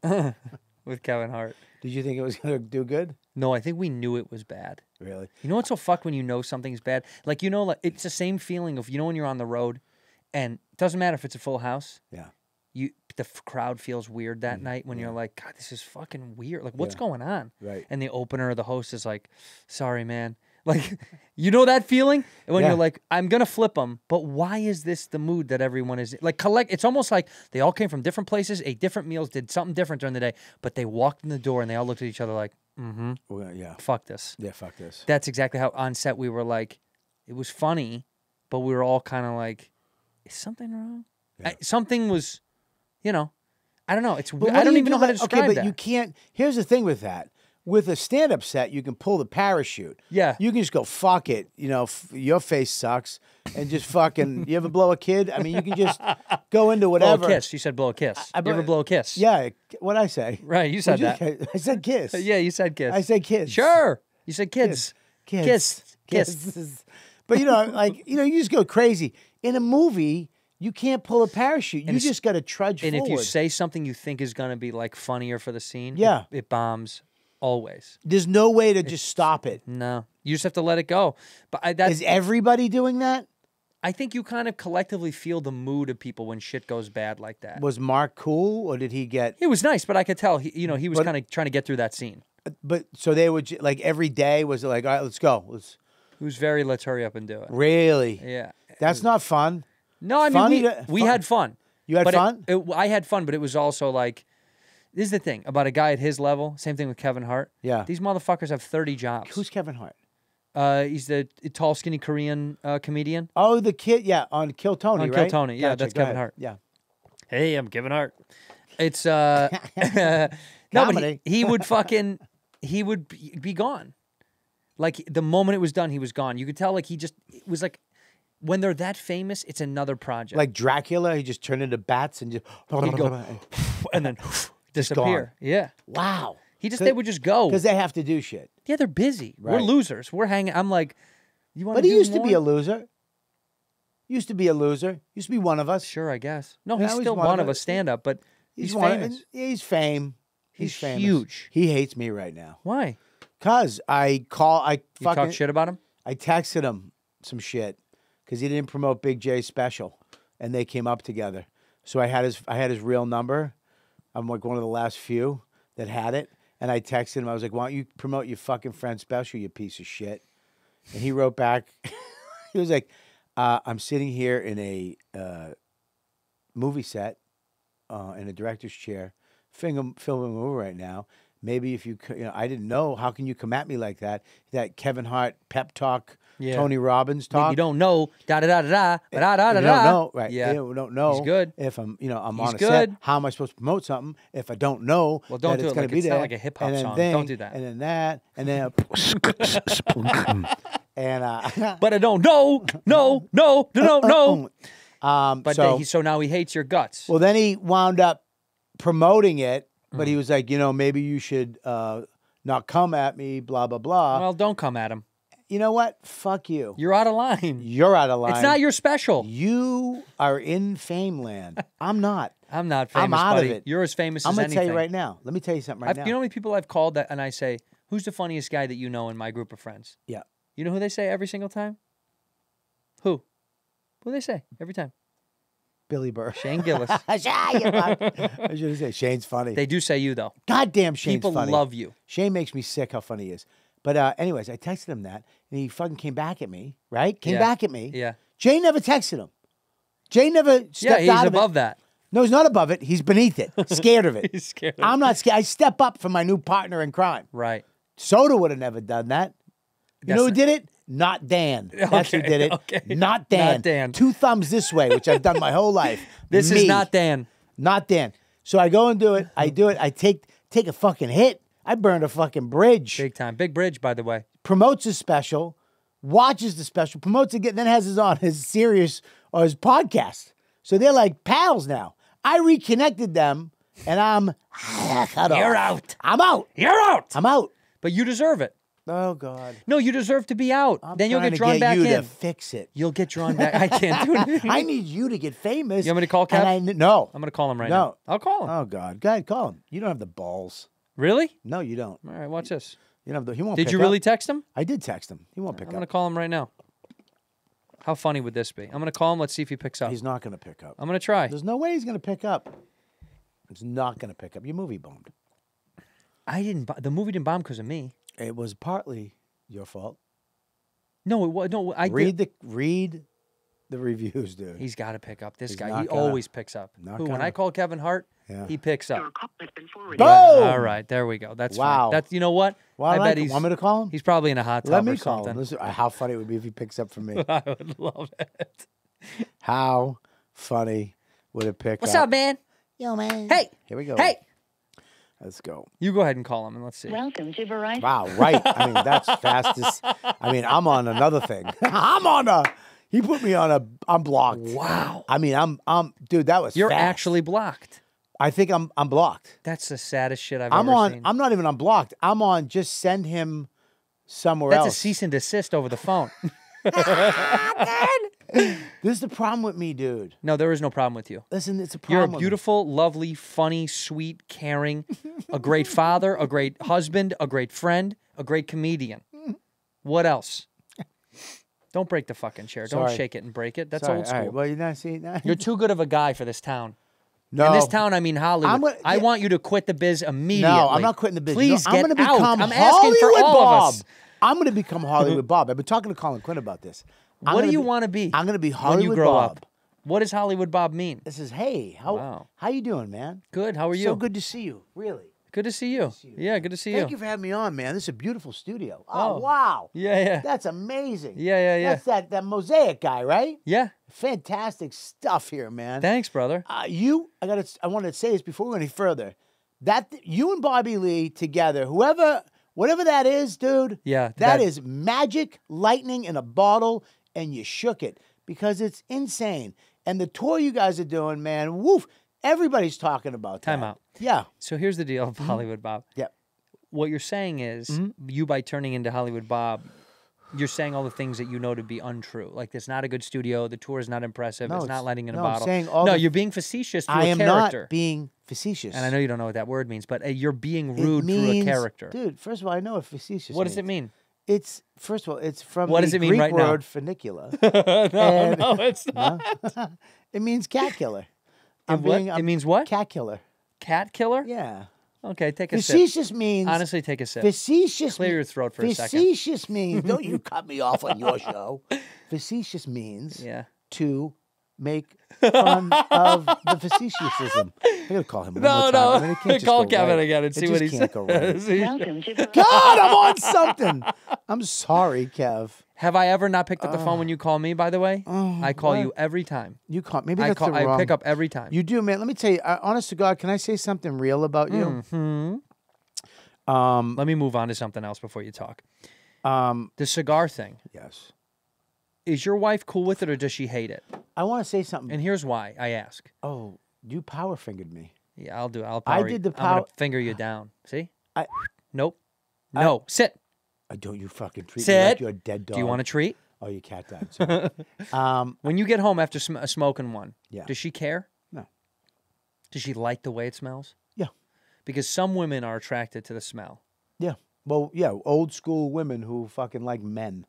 A: With Kevin Hart.
G: Did you think it was going to do good?
A: No, I think we knew it was bad.
G: Really?
A: You know what's so fucked when you know something's bad? Like, it's the same feeling of, when you're on the road, and it doesn't matter if it's a full house.
G: Yeah.
A: The crowd feels weird that night when you're like, God, this is fucking weird. Like, what's going on?
G: Right.
A: And the opener, the host is like, sorry, man. Like, you know that feeling? When you're like, I'm going to flip them, but why is this the mood that everyone is in? Like, it's almost like they all came from different places, ate different meals, did something different during the day, but they walked in the door and they all looked at each other like,
G: well, yeah.
A: Fuck this.
G: Yeah, fuck this.
A: That's exactly how on set we were like, it was funny, but we were all kind of like, is something wrong?
G: Yeah.
A: Something was, I don't know. I don't even know how to describe
G: that.
A: that.
G: You can't. Here's the thing with that. With a stand-up set, you can pull the parachute.
A: Yeah.
G: You can just go, fuck it. your face sucks. And just fucking, you ever blow a kid? I mean, you can just go into whatever.
A: Blow a kiss. You said blow a kiss. You ever blow a kiss?
G: Yeah. What'd I say?
A: Right, you said that.
G: I said kiss.
A: Yeah, you said kiss.
G: I said kids.
A: Sure. You said kids.
G: Kids.
A: Kiss.
G: But, you just go crazy. In a movie, you can't pull a parachute. You just got to trudge forward.
A: And if you say something you think is going to be, funnier for the scene,
G: Yeah.
A: it bombs always.
G: There's no way to just stop it.
A: No. You just have to let it go. But
G: Is everybody doing that?
A: I think you kind of collectively feel the mood of people when shit goes bad like that.
G: Was Mark cool, or did he get?
A: It was nice, but I could tell he was kind of trying to get through that scene.
G: But so they would like every day was it like, all right, let's go.
A: It was very let's hurry up and do it.
G: Really?
A: Yeah.
G: That's not fun.
A: No, I mean we had fun.
G: You had fun?
A: I had fun, but it was also like, this is the thing about a guy at his level. Same thing with Kevin Hart.
G: Yeah.
A: These motherfuckers have 30 jobs.
G: Who's Kevin Hart?
A: He's the tall, skinny Korean comedian.
G: Oh, the kid, yeah, on Kill Tony,
A: On
G: right?
A: Kill Tony, yeah,
G: Gotcha,
A: that's
G: go
A: Kevin
G: ahead.
A: Hart.
G: Yeah.
A: Hey, I'm Kevin Hart. It's no, but
G: Comedy.
A: he would fucking be gone. Like the moment it was done, he was gone. You could tell like it was like when they're that famous, it's another project.
G: Like Dracula, he just turned into bats and just
A: he'd go and then disappear. Yeah.
G: Wow.
A: They would just go.
G: Because they have to do shit.
A: Yeah, they're busy. We're
G: Right.
A: losers. We're hanging. I'm like, you want
G: But
A: to
G: he
A: do
G: used
A: more?
G: to be a loser. Used to be a loser. Used to be one of us.
A: Sure, I guess. No,
G: Yeah,
A: he's
G: he's
A: still
G: one
A: one
G: of
A: of
G: us.
A: us stand up, but he's
G: one
A: famous.
G: He's fame.
A: He's
G: famous.
A: huge.
G: He hates me right now.
A: Why?
G: Cause I
A: You
G: fucking
A: talk shit about him?
G: I texted him some shit because he didn't promote Big J's special, and they came up together. So I had his real number. I'm like one of the last few that had it, and I texted him. I was like, "Why don't you promote your fucking friend's special, you piece of shit?" And he wrote back. He was like, "I'm sitting here in a movie set, in a director's chair, filming a movie right now. Maybe if I didn't know. How can you come at me like that? That Kevin Hart pep talk,
A: Yeah.
G: Tony Robbins talk.
A: You don't know. Da da da da da da da da.
G: You don't know, right?
A: Yeah.
G: You don't know.
A: He's good.
G: If I'm, I'm
A: He's
G: on a
A: good.
G: set. How am I supposed to promote something if I don't know?
A: Well, don't
G: that
A: do
G: it's
A: it
G: gonna
A: like
G: be
A: it's not
G: there?
A: like a hip-hop
G: And then
A: song.
G: thing,
A: Don't do that.
G: And then that, and then and
A: But I don't know. No. But
G: so,
A: so now he hates your guts.
G: well, then he wound up promoting it, but he was like, maybe you should not come at me, blah blah blah.
A: Well, don't come at him.
G: You know what? Fuck you.
A: You're out of line.
G: You're out of line.
A: It's not your special.
G: You are in fame land. I'm not.
A: I'm not famous,
G: I'm out
A: buddy.
G: of it.
A: You're as famous
G: I'm
A: as
G: gonna
A: anything.
G: tell you right now. Let me tell you something right now.
A: You know how many people I've called that, and I say, "Who's the funniest guy that you know in my group of friends?"
G: Yeah.
A: You know who they say every single time? Who? Who do they say every time?
G: Billy Burr.
A: Shane Gillis.
G: I should say Shane's funny.
A: They do say you though.
G: Goddamn, Shane's
A: People
G: funny.
A: love you.
G: Shane makes me sick how funny he is. But anyways, I texted him that, and he fucking came back at me. Right? Came
A: Yeah.
G: back at me.
A: Yeah.
G: Jay never texted him. Jay never stepped
A: Yeah, he's
G: out of
A: above
G: it.
A: that.
G: No, he's not above it. He's beneath it. Scared of it.
A: He's scared.
G: I'm not scared. I step up for my new partner in crime.
A: Right.
G: Soda would have never done that. You know who did it? Not Dan. That's who
A: Okay,
G: did it.
A: okay.
G: Not Dan.
A: Not Dan.
G: 2 thumbs this way, which I've done my whole life.
A: This
G: Me.
A: is not Dan.
G: Not Dan. So I go and do it. I do it. I take a fucking hit. I burned a fucking bridge.
A: Big time. Big bridge, by the way.
G: Promotes his special, watches the special, promotes it, then has his Sirius or his podcast. So they're like pals now. I reconnected them, and I'm cut off.
A: You're out.
G: I'm out.
A: You're out.
G: I'm out.
A: But you deserve it.
G: Oh God.
A: No, you deserve to be out.
G: I'm
A: Then you'll
G: trying
A: get
G: to
A: drawn back
G: you
A: in.
G: to fix it.
A: You'll get drawn back. I can't do anything.
G: I need you to get famous.
A: You want me to call Kev?
G: No.
A: I'm going to call him right
G: No.
A: now. I'll call him.
G: Oh God. Go ahead, call him. You don't have the balls.
A: Really?
G: No, you don't.
A: All right, watch this.
G: You don't have the. He won't.
A: Did
G: pick
A: you really
G: up.
A: text him?
G: I did text him. He won't pick
A: I'm going to
G: up.
A: call him right now. How funny would this be? I'm going to call him. Let's see if he picks up.
G: He's not going to pick up.
A: I'm going to try.
G: There's no way he's going to pick up. He's not going to pick up. Your movie bombed.
A: I didn't. The movie didn't bomb because of me.
G: It was partly your fault.
A: No, it was no. I
G: Read
A: did.
G: the reviews, dude.
A: He's got to pick up. This
G: He's
A: guy.
G: not
A: He
G: gonna.
A: always picks up.
G: Not
A: Who? When
G: gonna.
A: I call Kevin Hart,
G: Yeah.
A: he picks up.
G: Boom!
A: All right, there we go. That's
G: Wow.
A: fine. That's, you know what?
G: Well,
A: I
G: like
A: bet
G: it.
A: he's.
G: Want me to call him?
A: He's probably in a hot tub
G: Let me
A: or
G: call
A: something.
G: him. Listen, how funny it would be if he picks up for me.
A: I would love it.
G: How funny would it pick
A: What's
G: up?
A: up, man?
C: Yo, man.
A: Hey.
G: Here we go.
A: Hey.
G: Let's go.
A: You go ahead and call him and let's see.
C: Welcome to Verizon.
G: Wow, right. I mean, that's fastest. I mean, I'm on another thing. He put me on I'm blocked.
A: Wow.
G: I mean, I'm dude, that was
A: You're
G: fast.
A: actually blocked.
G: I think I'm blocked.
A: That's the saddest shit I've
G: I'm
A: ever
G: on
A: seen.
G: I'm not even unblocked. I'm on just send him somewhere
A: That's
G: else.
A: a cease and desist over the phone.
G: This is the problem with me, dude.
A: No, there is no problem with you.
G: Listen, it's a
A: You're
G: problem.
A: a
G: with me.
A: beautiful, lovely, funny, sweet, caring, a great father, a great husband, a great friend, a great comedian. What else? Don't break the fucking chair. Don't
G: Sorry.
A: shake it and break it. That's
G: Sorry.
A: old school.
G: All right. Well, you're not seeing that.
A: You're too good of a guy for this town.
G: No.
A: In this town, I mean Hollywood.
G: I'm gonna-
A: I
G: yeah.
A: want you to quit the biz immediately.
G: No, I'm not quitting the business.
A: Please
G: No,
A: get
G: I'm gonna
A: out.
G: become
A: I'm asking for
G: Hollywood
A: all
G: Bob.
A: of us.
G: I'm going to become Hollywood Bob. I've been talking to Colin Quinn about this.
A: What do you want to be?
G: I'm going to be
A: when
G: Hollywood
A: you grow
G: Bob.
A: up? What does Hollywood Bob mean?
G: This is, hey, how
A: Wow.
G: you doing, man?
A: Good. How are you?
G: So good to see you. Really.
A: Good to see you. Yeah, good to see
G: Thank
A: you.
G: you for having me on, man. This is a beautiful studio.
A: Oh.
G: Oh, wow.
A: Yeah, yeah.
G: That's amazing.
A: Yeah.
G: That's that mosaic guy, right?
A: Yeah.
G: Fantastic stuff here, man.
A: Thanks, brother.
G: I wanted to say this before we go any further. That you and Bobby Lee together, whatever that is, dude.
A: Yeah,
G: that is magic, lightning in a bottle, and you shook it because it's insane. And the tour you guys are doing, man, woof! Everybody's talking about that.
A: Time out.
G: Yeah.
A: So here's the deal of Hollywood Bob.
G: Yeah.
A: What you're saying is, you by turning into Hollywood Bob, you're saying all the things that you know to be untrue. Like, it's not a good studio. The tour is not impressive.
G: No,
A: it's not lighting in a
G: no, I'm
A: bottle.
G: saying all
A: no,
G: the-
A: you're being facetious through
G: I
A: a
G: am
A: character.
G: not being facetious.
A: And I know you don't know what that word means, but you're being
G: It
A: rude through a
G: means-
A: character.
G: Dude, first of all, I know what facetious
A: What does it
G: means.
A: mean?
G: It's, first of all, it's from
A: What
G: the
A: does it mean
G: Greek
A: right now?
G: word funicula.
A: No, it's not.
G: It means cat killer.
A: It means what?
G: Cat killer.
A: Cat killer?
G: Yeah.
A: Okay, take a sip.
G: Facetious means...
A: Honestly, take a sip.
G: Facetious...
A: Clear your throat for a second.
G: Facetious means... Don't you cut me off on your show. Facetious means
A: Yeah.
G: to make fun of the facetiousism. I gotta call him one
A: No,
G: more time.
A: no.
G: I mean, it can't just
A: Call
G: go
A: Kevin
G: right.
A: again and
G: It
A: see what
G: just
A: he
G: can't go right.
A: says.
G: God, I'm on something. I'm sorry, Kev.
A: Have I ever not picked up the phone when you call me, by the way? I call you every time.
G: You call maybe
A: I
G: that's the
A: I
G: wrong.
A: pick up every time.
G: You do, man. Let me tell you, honest to God, can I say something real about you?
A: Let me move on to something else before you talk. The cigar thing.
G: Yes.
A: Is your wife cool with it or does she hate it?
G: I want to say something.
A: And here's why I ask.
G: Oh, you power fingered me.
A: Yeah, I'll do it. I'll
G: I
A: power
G: did
A: you.
G: the
A: I'm gonna
G: pow-
A: finger you down. See?
G: I
A: Nope. No. Sit.
G: don't you fucking treat me
A: Sit.
G: like you're a dead dog.
A: Do you want a treat?
G: Oh, you cat died. Sorry.
A: When you get home after smoking one,
G: Yeah.
A: does she care?
G: No.
A: Does she like the way it smells?
G: Yeah.
A: Because some women are attracted to the smell.
G: Yeah. Well, yeah, old school women who fucking like men.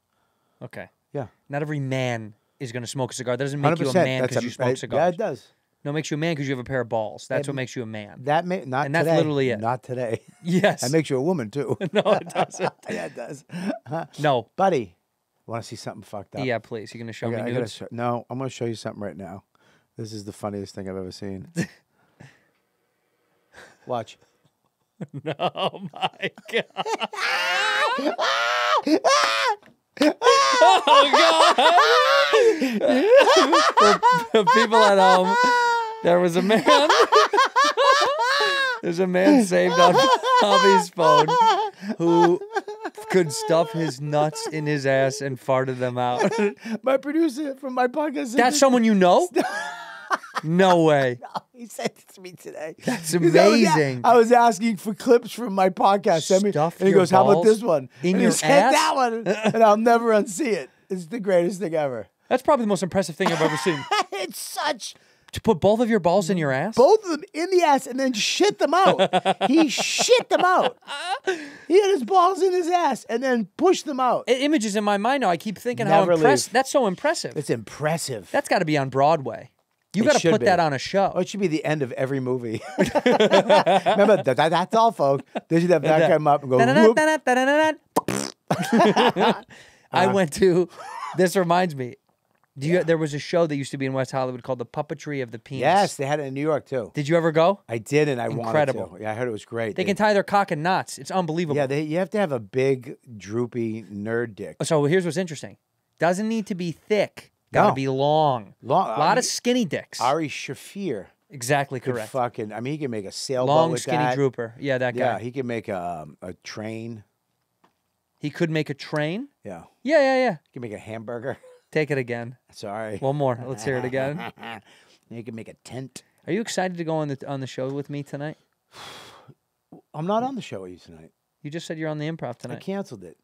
A: Okay.
G: Yeah.
A: Not every man is going to smoke a cigar. That doesn't make you a
G: 100%.
A: man because you smoke cigars.
G: Yeah, it does.
A: No, it makes you a man because you have a pair of balls. That's what makes you a man.
G: That may not
A: And that's
G: today.
A: literally it.
G: Not today.
A: Yes.
G: That makes you a woman too.
A: No, it doesn't.
G: Yeah, it does.
A: No.
G: Buddy, want to see something fucked up?
A: Yeah, please. You're going to show
G: I
A: me
G: gotta
A: nudes?
G: no, I'm going to show you something right now. This is the funniest thing I've ever seen. Watch.
A: No, my God. For people at home, there was a man. There's a man saved on Bobby's phone who could stuff his nuts in his ass and farted them out.
G: My producer from my podcast said
A: That's
G: this-
A: someone you know? No way.
G: He sent it to me today.
A: That's
G: He said, "Oh, yeah."
A: amazing.
G: I was asking for clips from my podcast. Send me,
A: Stuff
G: and he
A: your
G: goes, "How about
A: balls
G: this one?"
A: in
G: and
A: your
G: he sent
A: ass?
G: that one, and I'll never unsee it. It's the greatest thing ever.
A: That's probably the most impressive thing I've ever seen.
G: It's such
A: To put both of your balls in your ass?
G: both of them in the ass and then shit them out. He shit them out. He had his balls in his ass and then pushed them out.
A: Images in my mind now. I keep thinking
G: Never
A: how impressed.
G: leave.
A: That's so impressive.
G: It's impressive.
A: That's got to be on Broadway. You
G: It
A: got to
G: should
A: put
G: be.
A: that on a show.
G: Oh, it should be the end of every movie. Remember, that's all, folks. They should have that come up and go, whoop.
A: I went to. This reminds me. There was a show that used to be in West Hollywood called The Puppetry of the Penis.
G: Yes, they had it in New York, too.
A: Did you ever go?
G: I did, and I
A: Incredible.
G: wanted to. Yeah, I heard it was great.
A: They can tie their cock in knots. It's unbelievable.
G: Yeah, you have to have a big, droopy nerd dick.
A: So here's what's interesting. Doesn't need to be thick. Got to
G: No.
A: be long. A lot of skinny dicks.
G: Ari Shafir
A: Exactly
G: could
A: correct.
G: fucking, I mean, he can make a sailboat
A: Long,
G: with
A: skinny
G: that.
A: drooper. Yeah, that guy.
G: Yeah, he can make a train.
A: He could make a train.
G: Yeah.
A: Yeah.
G: He can make a hamburger.
A: Take it again.
G: Sorry.
A: One more. Let's hear it again.
G: He can make a tent.
A: Are you excited to go on the show with me tonight?
G: I'm not on the show with you tonight.
A: You just said you're on the improv
G: I
A: tonight.
G: canceled it.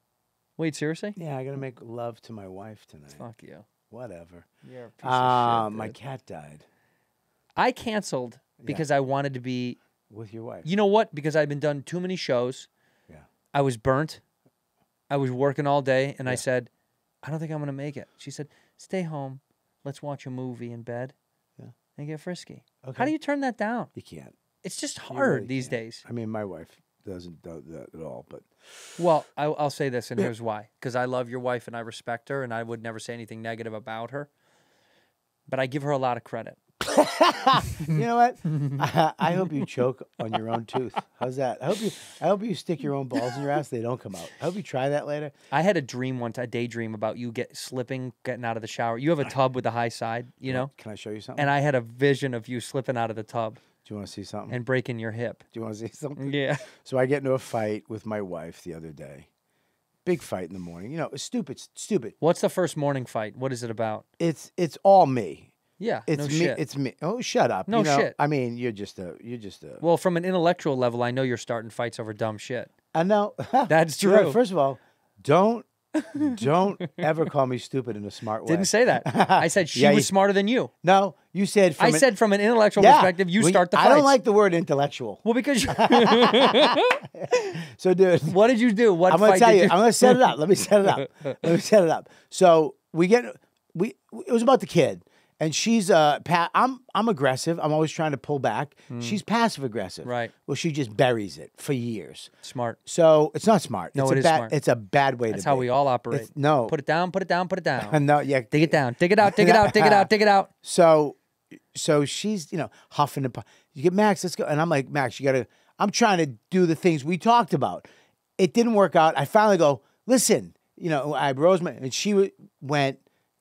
A: Wait, seriously?
G: Yeah, I got to make love to my wife tonight.
A: Fuck you.
G: Whatever.
A: You're a piece of shit,
G: My
A: dude.
G: cat died
A: I canceled because I wanted to be.
G: with your wife.
A: You know what? Because I've been done too many shows.
G: Yeah.
A: I was burnt. I was working all day, and I said, I don't think I'm going to make it. She said, stay home. Let's watch a movie in bed and get frisky.
G: Okay.
A: How do you turn that down?
G: You can't.
A: It's just
G: You
A: hard
G: really
A: these
G: can't.
A: days.
G: I mean, my wife doesn't do that at all, but
A: Well, I'll say this, and here's why. Because I love your wife, and I respect her, and I would never say anything negative about her. But I give her a lot of credit.
G: you know what? I hope you choke on your own tooth. How's that? I hope you stick your own balls in your ass. They don't come out. I hope you try that later.
A: I had a dream a daydream about you getting out of the shower. You have a tub with a high side, you know?
G: Can I show you something?
A: And I had a vision of you slipping out of the tub
G: Do you want to see something?
A: and breaking your hip.
G: Do you want to see something?
A: Yeah.
G: So I get into a fight with my wife the other day. Big fight in the morning. You know, it's stupid. Stupid.
A: What's the first morning fight? What is it about?
G: It's all me.
A: Yeah,
G: It's
A: no
G: me.
A: shit.
G: It's me. Oh, shut up.
A: No
G: you know,
A: shit.
G: I mean, you're just a.
A: Well, from an intellectual level, I know you're starting fights over dumb shit.
G: I know.
A: That's
G: You know,
A: true.
G: first of all, don't ever call me stupid in a smart way.
A: Didn't say that. I said she
G: Yeah,
A: was
G: you-
A: smarter than you.
G: No, you said.
A: I said from an intellectual
G: yeah,
A: perspective, you
G: when
A: start the fight.
G: I don't like the word intellectual.
A: Well, because
G: So, dude,
A: what did you do? What
G: I'm going
A: fight
G: to tell
A: did
G: you.
A: you?
G: I'm going to set it up. Let me set it up. Let me set it up. So it was about the kid. And she's I'm aggressive. I'm always trying to pull back. She's passive aggressive.
A: Right.
G: Well, she just buries it for years.
A: Smart.
G: So it's not smart.
A: No,
G: it's
A: it is smart.
G: It's a bad way
A: That's
G: to
A: how
G: be.
A: we all operate.
G: No.
A: Put it down, put it down, put it down.
G: No, yeah.
A: Dig it down, dig it out, dig it out, dig it out, dig it out.
G: So she's, huffing and you get Max, let's go. And I'm like, Max, I'm trying to do the things we talked about. It didn't work out. I finally go, listen, I rose and she went,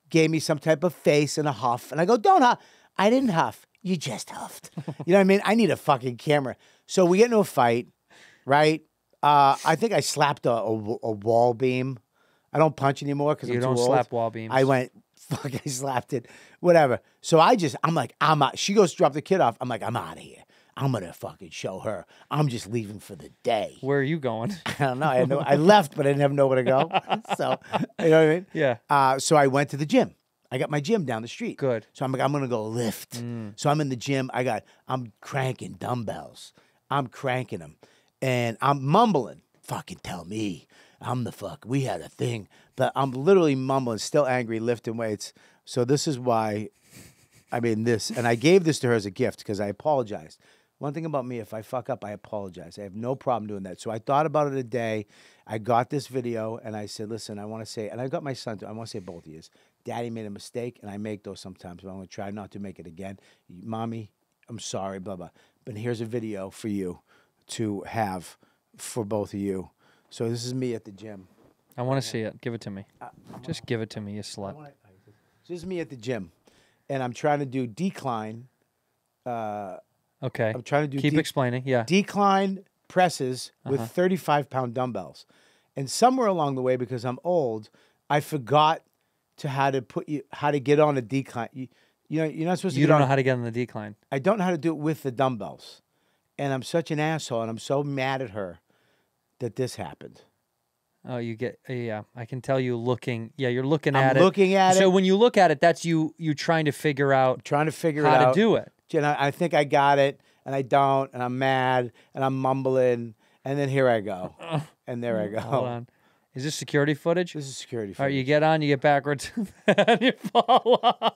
G: gave me some type of face and a huff. And I go, don't huff. I didn't huff. You just huffed. You know what I mean? I need a fucking camera. So we get into a fight, right? I think I slapped a wall beam. I don't punch anymore because I'm too old.
A: You don't slap wall beams.
G: I went, fuck, I slapped it. Whatever. So I'm like, I'm out. She goes to drop the kid off. I'm like, I'm out of here. I'm going to fucking show her. I'm just leaving for the day.
A: Where are you going?
G: I don't know. I left, but I didn't have nowhere to go. So, you know what I mean?
A: Yeah.
G: So I went to the gym. I got my gym down the street.
A: Good.
G: So I'm like, I'm going to go lift. So I'm in the gym. I'm cranking dumbbells. I'm cranking them. And I'm mumbling. Fucking tell me. We had a thing. But I'm literally mumbling, still angry, lifting weights. So this is why, and I gave this to her as a gift because I apologized. One thing about me, if I fuck up, I apologize. I have no problem doing that. So I thought about it a day. I got this video, and I said, listen, I want to say, and I got my son, I want to say both of you. Daddy made a mistake, and I make those sometimes, but I'm going to try not to make it again. Mommy, I'm sorry, blah, blah. But here's a video for you to have for both of you. So this is me at the gym.
A: I want to see it. Give it to me. Just give it to me, you slut.
G: So this is me at the gym, and I'm trying to do decline.
A: Okay.
G: I'm trying to do
A: Keep explaining. Yeah.
G: decline presses with 35-pound dumbbells. And somewhere along the way, because I'm old, I forgot how to get on a decline. You're not supposed to.
A: You don't know how to get on the decline.
G: I don't know how to do it with the dumbbells, and I'm such an asshole, and I'm so mad at her that this happened.
A: Oh, you get, yeah. I can tell you looking. Yeah, you're looking
G: I'm
A: at it.
G: looking at it.
A: So when you look at it, that's you trying to figure out
G: Trying to figure
A: how
G: it out.
A: to do it.
G: And I think I got it, and I don't, and I'm mad, and I'm mumbling, and then here I go, and there I go.
A: Hold on. Is this security footage?
G: This is security
A: All right, you
G: footage.
A: get on, you get backwards, and you fall off.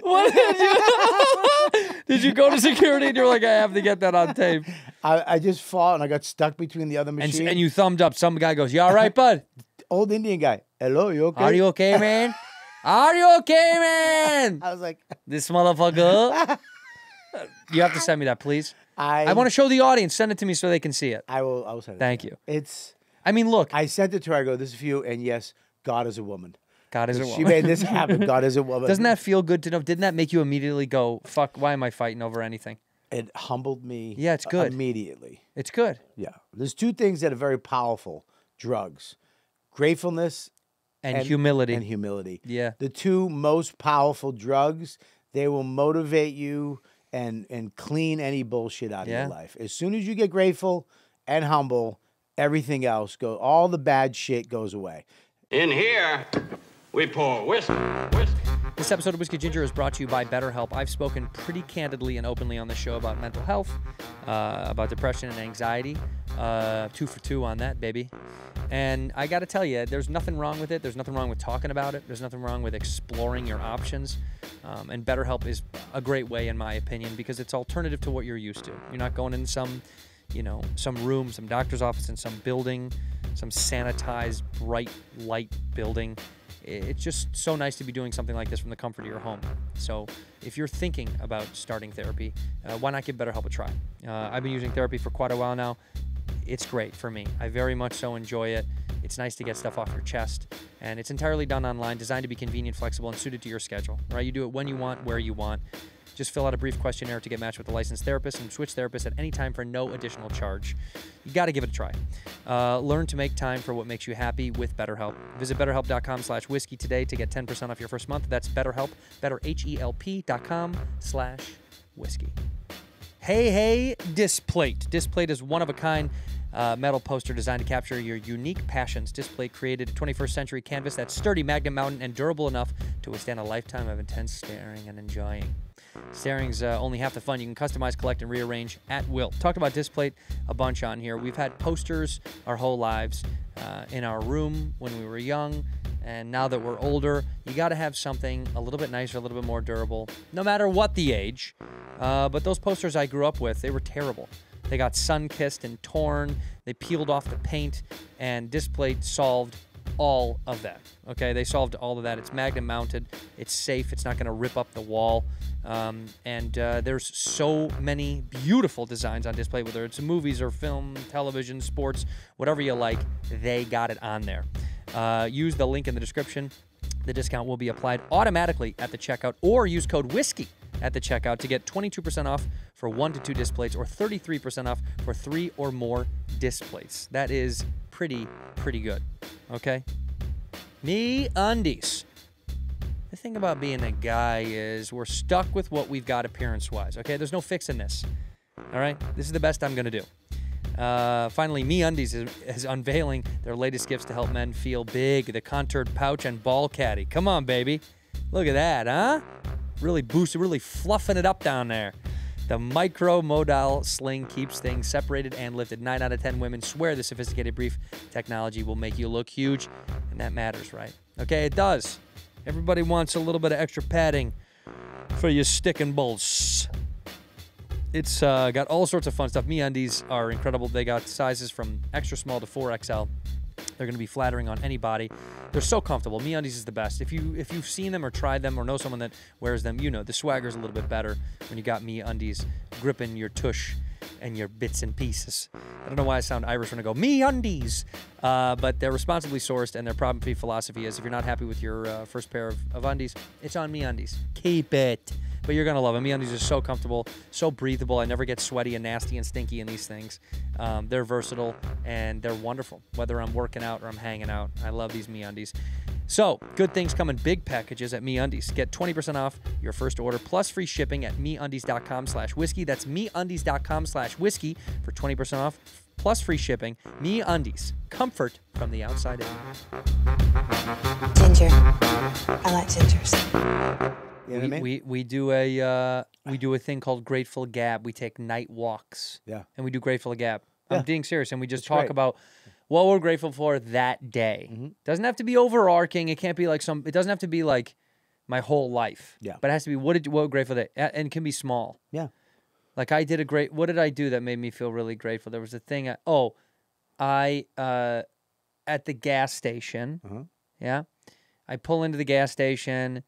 A: What did you? Did you go to security and you're like, I have to get that on tape?
G: I just fall, and I got stuck between the other machine.
A: And you thumbed up. Some guy goes, "You all right, bud?
G: Old Indian guy. Hello, you okay?
A: Are you okay, man? Are you okay, man?
G: I was like,
A: This motherfucker." You have to send me that, please. I want to show the audience. Send it to me so they can see it.
G: I will send it.
A: Thank
G: to
A: you.
G: It's.
A: I mean, look.
G: I sent it to her. I go, this is for you, and yes, God is a woman.
A: God is a
G: She
A: woman.
G: made this happen. God is a woman.
A: Doesn't that feel good to know? Didn't that make you immediately go, fuck, why am I fighting over anything?
G: It humbled me.
A: Yeah, it's good.
G: Immediately.
A: It's good.
G: Yeah. There's two things that are very powerful drugs: gratefulness
A: And humility.
G: And humility.
A: Yeah.
G: The two most powerful drugs. They will motivate you and clean any bullshit out of your life. As soon as you get grateful and humble, everything else all the bad shit goes away.
B: In here, we pour whiskey, whiskey,
A: This episode of Whiskey Ginger is brought to you by BetterHelp. I've spoken pretty candidly and openly on the show about mental health, about depression and anxiety. 2 for 2 on that, baby. And I got to tell you, there's nothing wrong with it. There's nothing wrong with talking about it. There's nothing wrong with exploring your options. And BetterHelp is a great way, in my opinion, because it's alternative to what you're used to. You're not going in some room, some doctor's office, in some building, some sanitized, bright light building. It's just so nice to be doing something like this from the comfort of your home. So if you're thinking about starting therapy, why not give BetterHelp a try? I've been using therapy for quite a while now. It's great for me. I very much so enjoy it. It's nice to get stuff off your chest, and it's entirely done online, designed to be convenient, flexible, and suited to your schedule, right? You do it when you want, where you want. Just fill out a brief questionnaire to get matched with a licensed therapist and switch therapists at any time for no additional charge. You got to give it a try. Learn to make time for what makes you happy with BetterHelp. Visit BetterHelp.com/whiskey today to get 10% off your first month. That's BetterHelp, BetterHelp.com/whiskey. Hey, DISPLATE. DISPLATE is one-of-a-kind metal poster designed to capture your unique passions. DISPLATE created a 21st century canvas that's sturdy, magnet mounted, and durable enough to withstand a lifetime of intense staring and enjoying. Staring's only half the fun. You can customize, collect, and rearrange at will. Talked about DISPLATE a bunch on here. We've had posters our whole lives in our room when we were young, and now that we're older, you got to have something a little bit nicer, a little bit more durable, no matter what the age. But those posters I grew up with, they were terrible. They got sun-kissed and torn. They peeled off the paint, and DISPLATE solved all of that. Okay, they solved all of that. It's magnet mounted. It's safe. It's not going to rip up the wall. And there's so many beautiful designs on DISPLATE, whether it's movies or film, television, sports, whatever you like, they got it on there. Use the link in the description. The discount will be applied automatically at the checkout, or use code WHISKEY at the checkout to get 22% off for 1 to 2 DISPLATEs, or 33% off for 3 or more DISPLATEs. That is pretty good. Okay? MeUndies. The thing about being a guy is we're stuck with what we've got appearance-wise. Okay? There's no fixing this. All right? This is the best I'm going to do. Finally, MeUndies is unveiling their latest gifts to help men feel big. The contoured pouch and ball caddy. Come on, baby. Look at that, huh? Really boosted, really fluffing it up down there. The micro-modal sling keeps things separated and lifted. 9 out of 10 women swear the sophisticated brief technology will make you look huge, and that matters, right? Okay, it does. Everybody wants a little bit of extra padding for your stick and balls. It's got all sorts of fun stuff. MeUndies are incredible. They got sizes from extra small to 4XL. They're going to be flattering on any body. They're so comfortable. MeUndies is the best. If you've seen them or tried them or know someone that wears them, you know the swagger's a little bit better when you got MeUndies gripping your tush and your bits and pieces. I don't know why I sound Irish when I go MeUndies, but they're responsibly sourced, and their problem-free philosophy is if you're not happy with your first pair of undies, it's on MeUndies. Keep it. But you're going to love them. MeUndies are so comfortable, so breathable. I never get sweaty and nasty and stinky in these things. They're versatile, and they're wonderful, whether I'm working out or I'm hanging out. I love these MeUndies. So, good things come in big packages at MeUndies. Get 20% off your first order, plus free shipping at MeUndies.com/whiskey. That's MeUndies.com/whiskey for 20% off, plus free shipping. MeUndies. Comfort from the outside in.
C: Ginger. I like gingers.
G: You know what I mean?
A: We do a thing called Grateful Gab. We take night walks.
G: Yeah.
A: And we do Grateful Gab.
G: Yeah.
A: I'm being serious, and we just
G: That's
A: talk
G: great.
A: about what we're grateful for that day.
G: Mm-hmm.
A: Doesn't have to be overarching. It can't be like it doesn't have to be like my whole life.
G: Yeah.
A: But it has to be what we're grateful that, and it can be small.
G: Yeah.
A: Like what did I do that made me feel really grateful? There was a thing, at the gas station.
G: Uh-huh.
A: Yeah. I pull into the gas station.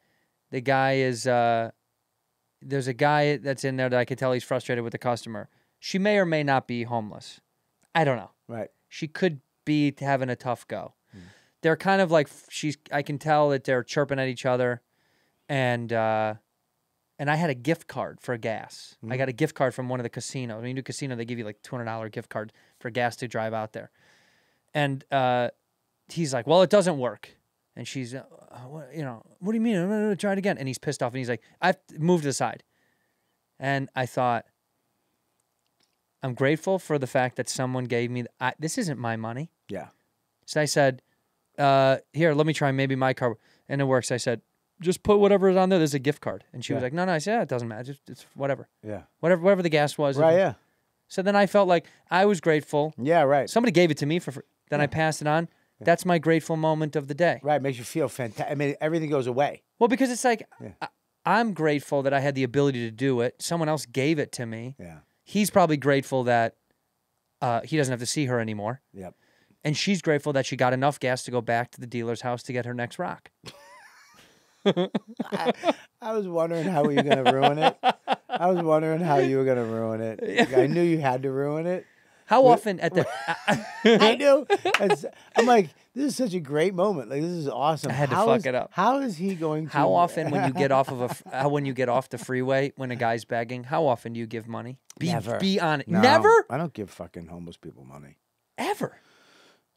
A: The guy is, there's a guy that's in there that I could tell he's frustrated with the customer. She may or may not be homeless. I don't know.
G: Right.
A: She could be having a tough go. They're kind of like, I can tell that they're chirping at each other. And I had a gift card for gas. I got a gift card from one of the casinos. When you do casino, they give you like $200 gift card for gas to drive out there. And he's like, well, it doesn't work. And she's, what do you mean? I'm going to try it again. And he's pissed off. And he's like, I've moved to the side. And I thought, I'm grateful for the fact that someone gave me, this isn't my money.
G: Yeah.
A: So I said, here, let me try maybe my car. And it works. I said, just put whatever is on there. There's a gift card. And she was
G: Yeah.
A: like, no. I said, yeah, it doesn't matter. It's whatever.
G: Yeah.
A: Whatever the gas was.
G: Right, yeah.
A: So then I felt like I was grateful.
G: Yeah, right.
A: Somebody gave it to me for free. Then I passed it on. That's my grateful moment of the day.
G: Right, makes you feel fantastic. I mean, everything goes away.
A: Well, because it's like, I'm grateful that I had the ability to do it. Someone else gave it to me.
G: Yeah.
A: He's probably grateful that he doesn't have to see her anymore.
G: Yep.
A: And she's grateful that she got enough gas to go back to the dealer's house to get her next rock.
G: I was wondering how we were going to ruin it. I was wondering how you were going to ruin it. I knew you had to ruin it.
A: How often at the...
G: I knew. I'm like, this is such a great moment. Like, this is awesome.
A: I had to fuck it up.
G: How is he going to...
A: How often when you get off of when you get off the freeway, when a guy's begging, how often do you give money?
G: Never.
A: Be on it.
G: No,
A: Never?
G: I don't give fucking homeless people money.
A: Ever.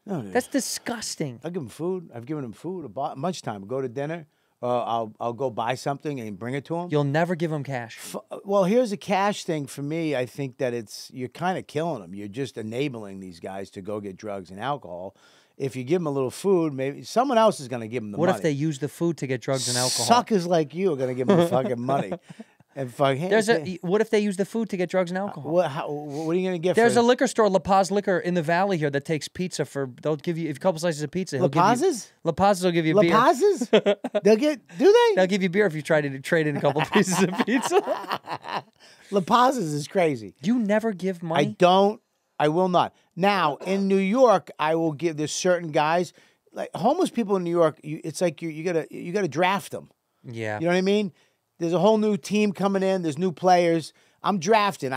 G: No, dude.
A: That's disgusting.
G: I'll give them food. I've given them food lunchtime. Go to dinner. I'll go buy something and bring it to them.
A: You'll never give them cash.
G: Well, here's a cash thing for me. I think that you're kind of killing them. You're just enabling these guys to go get drugs and alcohol. If you give them a little food, maybe someone else is going to give them the money.
A: What if they use the food to get drugs and alcohol?
G: Suckers like you are going to give them the fucking money. And fucking,
A: What if they use the food to get drugs and alcohol?
G: what are you going to get?
A: There's a liquor store, La Paz Liquor, in the valley here that takes pizza for. They'll give you a couple slices of pizza.
G: La Paz's?
A: La Paz's will give you
G: La
A: beer.
G: Paz's? Do they?
A: They'll give you beer if you try to trade in a couple pieces of pizza.
G: La Paz's is crazy.
A: You never give money.
G: I will not. Now in New York, I will give. There's certain guys like homeless people in New York. It's like you gotta draft them.
A: Yeah.
G: You know what I mean? There's a whole new team coming in. There's new players. I'm drafting.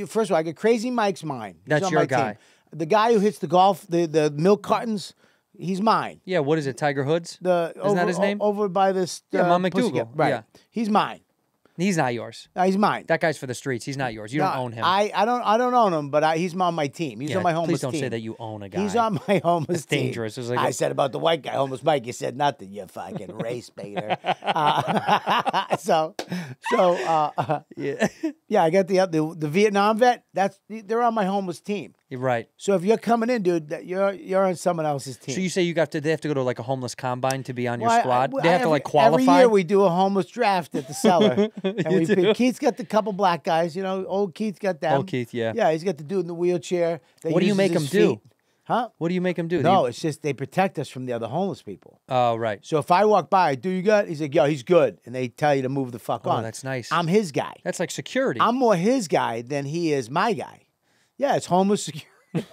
G: First of all, I got Crazy Mike's mine. He's
A: That's
G: on
A: your
G: my
A: guy.
G: team. The guy who hits the golf, the milk cartons, he's mine.
A: Yeah. What is it? Tiger Hoods?
G: Isn't
A: that his name?
G: Over by this.
A: Yeah, Mom
G: Pussycat.
A: McDougal.
G: Right.
A: Yeah.
G: He's mine.
A: He's not yours.
G: He's mine.
A: That guy's for the streets. He's not yours. You don't own him.
G: I don't own him, but he's on my team. He's on my homeless
A: please don't
G: team.
A: say that you own a guy.
G: He's on my homeless
A: That's
G: team.
A: dangerous. It's like
G: I said about the white guy, homeless Mike. You said nothing. You fucking race baiter. Yeah. I got the Vietnam vet. They're on my homeless team.
A: You're right.
G: So if you're coming in, dude, you're on someone else's team.
A: So you say they have to go to like a homeless combine to be on your
G: Well,
A: squad? They have to like
G: Every
A: qualify?
G: year we do a homeless draft at the cellar. And Keith's got the couple black guys, old Keith got them.
A: Old Keith, yeah.
G: Yeah, he's got the dude in the wheelchair. that
A: What do you
G: uses
A: make
G: his
A: him do?
G: feet. Huh?
A: What do you make him do?
G: No, it's just they protect us from the other homeless people.
A: Oh, right.
G: So if I walk by, he's like, yo, he's good. And they tell you to move the fuck on.
A: Oh, that's nice.
G: I'm his guy.
A: That's like security.
G: I'm more his guy than he is my guy. Yeah, it's homeless security.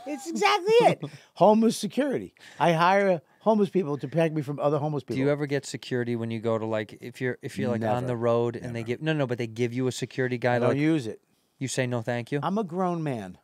G: It's exactly it. Homeless security. I hire homeless people to protect me from other homeless people.
A: Do you ever get security when you go to like if you're like on
G: Never.
A: the road and they give but they give you a security guy?
G: I don't
A: Like,
G: use it.
A: you say no, thank you.
G: I'm a grown man.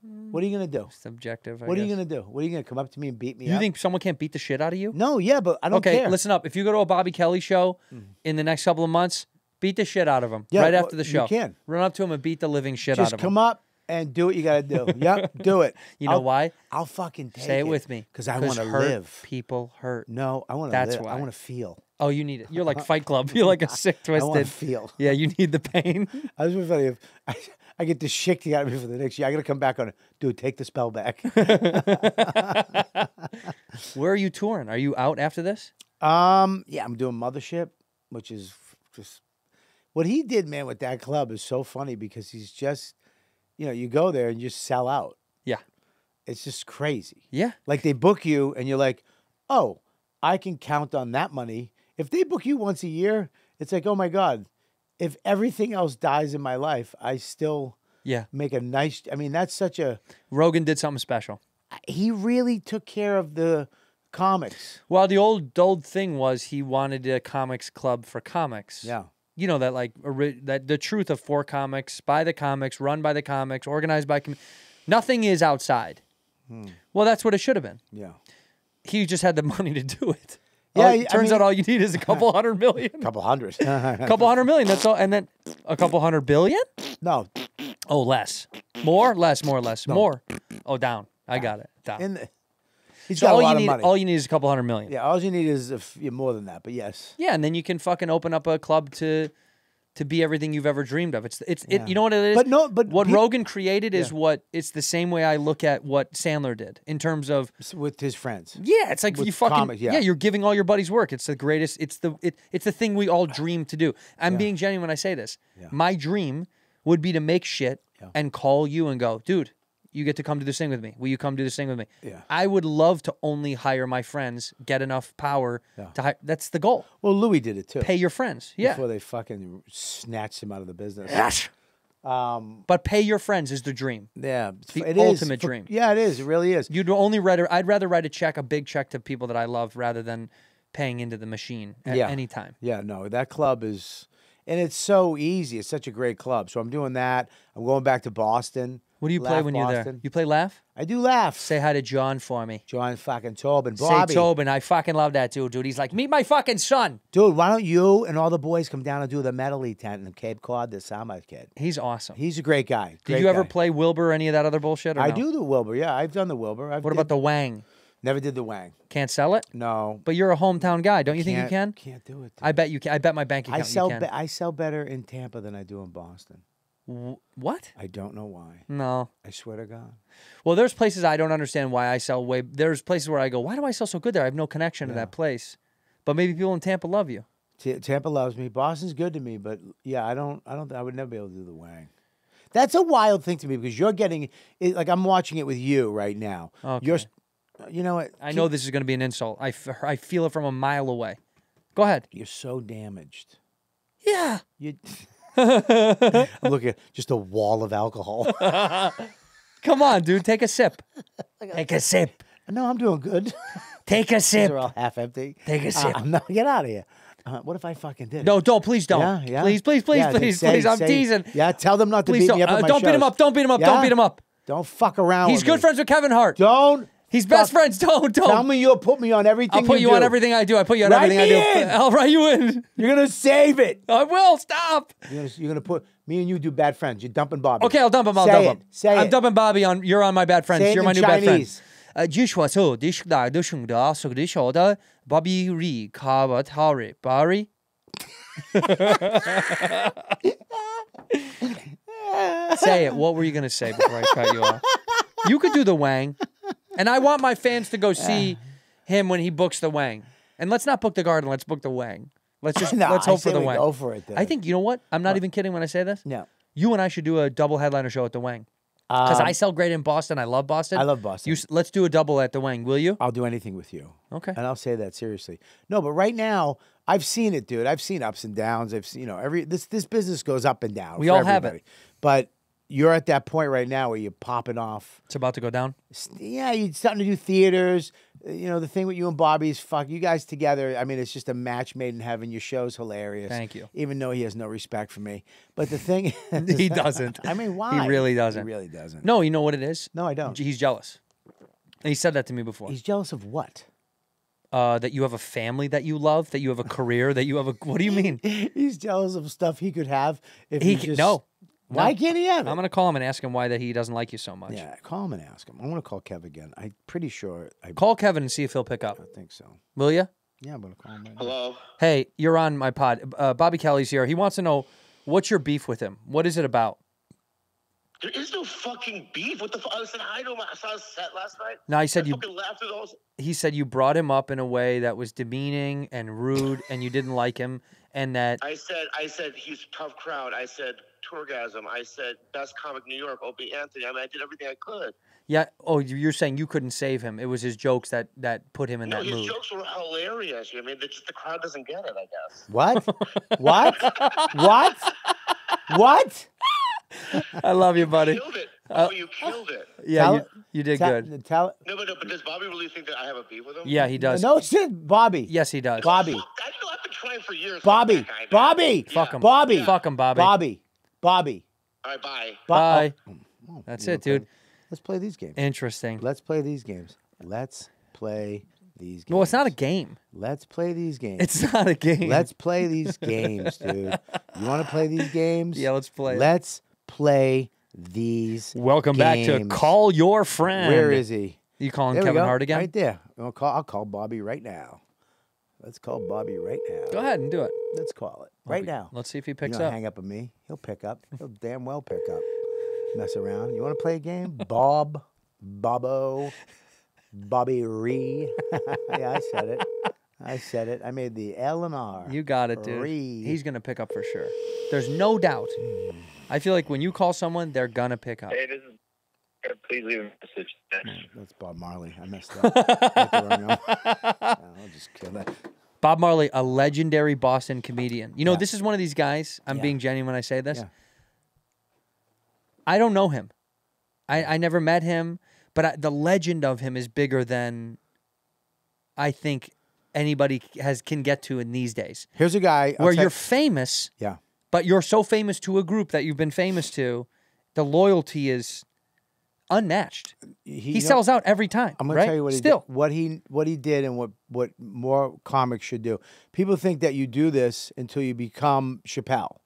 G: What are you going to do?
A: Subjective.
G: What are you going to do? What are you going to come up to me and beat me
A: You
G: up?
A: think someone can't beat the shit out of you?
G: No, yeah, but I don't
A: Okay,
G: care.
A: listen up. If you go to a Bobby Kelly show in the next couple of months, beat the shit out of him
G: Yeah,
A: right
G: well,
A: after the
G: you
A: show.
G: can.
A: Run up to him and beat the living shit out
G: Just
A: of him.
G: come up and do what you got to do. Yep, do it.
A: You know why?
G: I'll fucking take
A: Say it with me.
G: Because I want to
A: hurt
G: live.
A: People hurt.
G: No, I want to
A: That's
G: live.
A: why.
G: I want to feel.
A: Oh, you need it. You're like Fight Club. You're like a sick, twisted.
G: I want to feel.
A: Yeah, you need the pain.
G: I was funny if I get this shit out of me for the next year. I got to come back on it. Dude, take the spell back.
A: Where are you touring? Are you out after this?
G: Yeah, I'm doing Mothership, which is just what he did, man, with that club is so funny because he's just, you go there and you just sell out.
A: Yeah.
G: It's just crazy.
A: Yeah.
G: Like they book you and you're like, oh, I can count on that money. If they book you once a year, it's like, oh my God, if everything else dies in my life, I still make a nice, that's such a.
A: Rogan did something special.
G: He really took care of the comics.
A: Well, the old thing was he wanted a comics club for comics.
G: Yeah.
A: You know, that like that the truth of for comics, by the comics, run by the comics, organized by nothing is outside. Well, that's what it should have been.
G: Yeah.
A: He just had the money to do it.
G: Yeah,
A: Turns out all you need is a couple $100 million.
G: Couple hundred.
A: Couple $100 million. That's all. And then a couple $100 billion?
G: No.
A: Oh, less. More? Less, more, less. No. More. Oh, down. I got it. Down.
G: He's
A: So
G: got
A: all
G: a lot
A: you
G: of
A: need,
G: money.
A: all you need is a couple $100 million.
G: Yeah, all you need is more than that, but yes.
A: Yeah, and then you can fucking open up a club to to be everything you've ever dreamed of. You know what it is?
G: But
A: what Rogan created is it's the same way I look at what Sandler did in terms of
G: with his friends.
A: Yeah, it's like
G: With
A: you fucking
G: comics, yeah.
A: you're giving all your buddies work. It's the greatest. It's the thing we all dream to do. I'm being genuine when I say this.
G: Yeah.
A: My dream would be to make shit and call you and go, dude, you get to come do this thing with me. Will you come do this thing with me?
G: Yeah.
A: I would love to only hire my friends, get enough power to hire. That's the goal.
G: Well, Louis did it too.
A: Pay your friends. Yeah.
G: Before they fucking snatched him out of the business.
A: Yes. But pay your friends is the dream.
G: Yeah,
A: The
G: it is.
A: ultimate dream.
G: Yeah, it is. It really is.
A: I'd rather write a big check to people that I love rather than paying into the machine at any time.
G: Yeah, no, that club is, and it's so easy. It's such a great club. So I'm doing that. I'm going back to Boston.
A: What do you play
G: Laugh
A: when you're there?
G: Boston.
A: You play Laugh?
G: I do laugh.
A: Say hi to John for me.
G: John fucking Tobin. Bobby.
A: Say Tobin. I fucking love that dude. He's like, meet my fucking son.
G: Dude, why don't you and all the boys come down and do the medley tent in Cape Cod, the Summer kid?
A: He's awesome.
G: He's a great guy.
A: Did you ever play Wilbur or any of that other bullshit? Or
G: I
A: no?
G: do the Wilbur. Yeah, I've done the Wilbur.
A: What about the Wang?
G: Never did the Wang.
A: Can't sell it?
G: No.
A: But you're a hometown guy. Don't you think you can?
G: Can't do it.
A: I bet you can. I bet my bank account you can.
G: I sell better in Tampa than I do in Boston.
A: What?
G: I don't know why.
A: No.
G: I swear to God.
A: Well, there's places I don't understand why I sell way. There's places where I go, why do I sell so good there? I have no connection to that place. But maybe people in Tampa love you.
G: Tampa loves me. Boston's good to me, but yeah, I would never be able to do the Wang. That's a wild thing to me because you're getting it, like I'm watching it with you right now.
A: Okay.
G: You know what?
A: I know this is going to be an insult. I feel it from a mile away. Go ahead.
G: You're so damaged.
A: Yeah.
G: I'm looking at just a wall of alcohol.
A: Come on, dude. Take a sip. Take a sip.
G: No, I'm doing good.
A: Take a
G: These
A: sip.
G: are all half empty.
A: Take a sip.
G: I'm not. Get out of here. What if I fucking did it?
A: No, please don't.
G: Yeah.
A: Please.
G: Yeah,
A: Please. I'm teasing.
G: Yeah, tell them not to
A: Please
G: beat
A: don't.
G: me up. At my
A: Don't beat him
G: shows.
A: up. Don't beat him up.
G: Yeah?
A: Don't beat him up.
G: Don't fuck around.
A: He's
G: with
A: good
G: me.
A: friends with Kevin Hart.
G: Don't.
A: He's best friends. Don't.
G: Tell me you'll put me on everything.
A: I'll put you
G: do.
A: on everything I do. I put you on
G: Write
A: everything I
G: me
A: do.
G: in.
A: I'll write you in.
G: You're gonna save it.
A: I will. Stop.
G: You're gonna put me and you do bad friends. You're dumping Bobby.
A: Okay, I'll dump him.
G: Say it. Say
A: I'm
G: it.
A: dumping Bobby on. You're on my bad friends.
G: Say it
A: You're my
G: in
A: new bad friend.
G: Chinese.
A: 据说so this guy the 兄弟是个小的 Bobby Lee cover Harry Barry. Say it. What were you gonna say before I cut you off? You could do the Wang, and I want my fans to go see him when he books the Wang. And let's not book the Garden. Let's book the Wang. Let's just let's hope for the Wang.
G: Go for it. Then.
A: I think you know what? I'm not even kidding when I say this.
G: No.
A: You and I should do a double headliner show at the Wang. Because I sell great in Boston. I love Boston.
G: I love Boston.
A: Let's do a double at the Wang, will you?
G: I'll do anything with you.
A: Okay.
G: And I'll say that seriously. No, but right now, I've seen it, dude. I've seen ups and downs. I've seen, this business goes up and down.
A: We
G: for
A: all have
G: everybody.
A: it.
G: But you're at that point right now where you're popping off.
A: It's about to go down.
G: Yeah, you're starting to do theaters. The thing with you and Bobby is you guys together. I mean, it's just a match made in heaven. Your show's hilarious.
A: Thank you.
G: Even though he has no respect for me. But the thing is,
A: He doesn't.
G: I mean, why?
A: He really doesn't.
G: He really doesn't.
A: No, you know what it is?
G: No, I don't.
A: He's jealous. And he said that to me before.
G: He's jealous of what?
A: That you have a family that you love, that you have a career, that you have a... What do you mean?
G: He's jealous of stuff he could have if he just...
A: No.
G: Why can't he have it?
A: I'm going to call him and ask him why that he doesn't like you so much.
G: Yeah, call him and ask him. I want to call Kev again. I'm pretty sure.
A: Call Kevin and see if he'll pick up.
G: I think so.
A: Will you?
G: Yeah, I'm going to call him right now.
B: Hello?
A: Hey, you're on my pod. Bobby Kelly's here. He wants to know, what's your beef with him? What is it about?
H: There is no fucking beef. What the fuck? I said hi to him. I saw his set last night.
A: No, he said
H: I fucking laughed through the whole...
A: He said you brought him up in a way that was demeaning and rude, and you didn't like him, and that...
H: I said he's a tough crowd. I said Tourgasm. I said best comic New York, Opie Anthony. I mean, I did everything I could.
A: Yeah. Oh, you're saying you couldn't save him. It was his jokes that put him in that
H: his
A: mood.
H: jokes were hilarious. I mean, the crowd doesn't get it, I guess.
G: What? What? What?
A: I love you, buddy.
H: You killed it. Oh, you killed it.
A: Yeah, you did good.
H: No, but does Bobby really think that I have a beef with him?
A: Yeah, he does.
G: No, it's Bobby.
A: Yes, he does.
G: Bobby.
H: I've been trying for years.
G: Bobby.
H: That guy,
G: Bobby.
A: Fuck him.
G: Bobby.
A: Fuck him, Bobby.
G: Bobby.
H: All right, bye.
A: Bye.
G: Oh,
A: That's
G: you
A: it, dude.
G: Let's play these games.
A: Interesting.
G: Let's play these games. Let's play these games.
A: Well, it's not a game.
G: Let's play these games.
A: It's not a game.
G: Let's play these games, dude. You want to play these games?
A: Yeah, let's play.
G: Let's play these
A: Welcome back to
G: games.
A: Call Your Friend.
G: Where is he?
A: You calling
G: There we
A: Kevin
G: go.
A: Hart again?
G: Right there. I'll call Bobby right now. Let's call Bobby right now.
A: Go ahead and do it.
G: Let's call it right now.
A: Let's see if he
G: You
A: picks
G: don't
A: up.
G: hang up on me. He'll pick up. He'll damn well pick up. Mess around. You want to play a game? Bob, Bobbo, Bobby Ree. Yeah, I said it. I said it. I made the L and R.
A: You got it, dude.
G: Ree.
A: He's going to pick up for sure. There's no doubt. I feel like when you call someone, they're going to pick up.
I: Hey, this is. Please leave a message.
G: That's Bob Marley. I messed up. I'll just kill that.
A: Bob Marley, a legendary Boston comedian. You know, this is one of these guys. I'm being genuine when I say this.
G: Yeah.
A: I don't know him. I never met him, but the legend of him is bigger than I think anybody can get to in these days.
G: Here's a guy
A: where you're famous, but you're so famous to a group that you've been famous to, the loyalty is unmatched. He sells out every time.
G: I'm going to tell you what he did and what more comics should do. People think that you do this until you become Chappelle.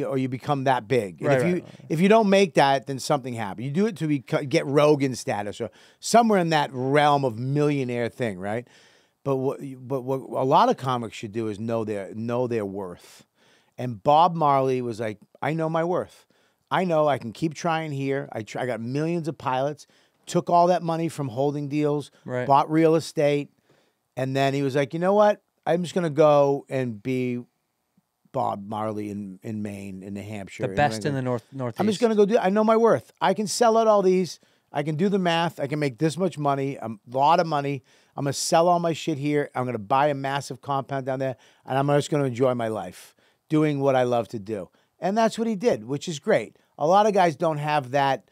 G: Or you become that big. And if you don't make that, then something happened. You do it to get Rogan status or somewhere in that realm of millionaire thing, right? But what a lot of comics should do is know their worth. And Bob Marley was like, I know my worth. I know I can keep trying here. I got millions of pilots, took all that money from holding deals, bought real estate, and then he was like, you know what? I'm just going to go and be Bob Marley in Maine, in New Hampshire.
A: The best in the Northeast.
G: I'm just going to go do it. I know my worth. I can sell out all these. I can do the math. I can make this much money, a lot of money. I'm going to sell all my shit here. I'm going to buy a massive compound down there, and I'm just going to enjoy my life doing what I love to do. And that's what he did, which is great. A lot of guys don't have that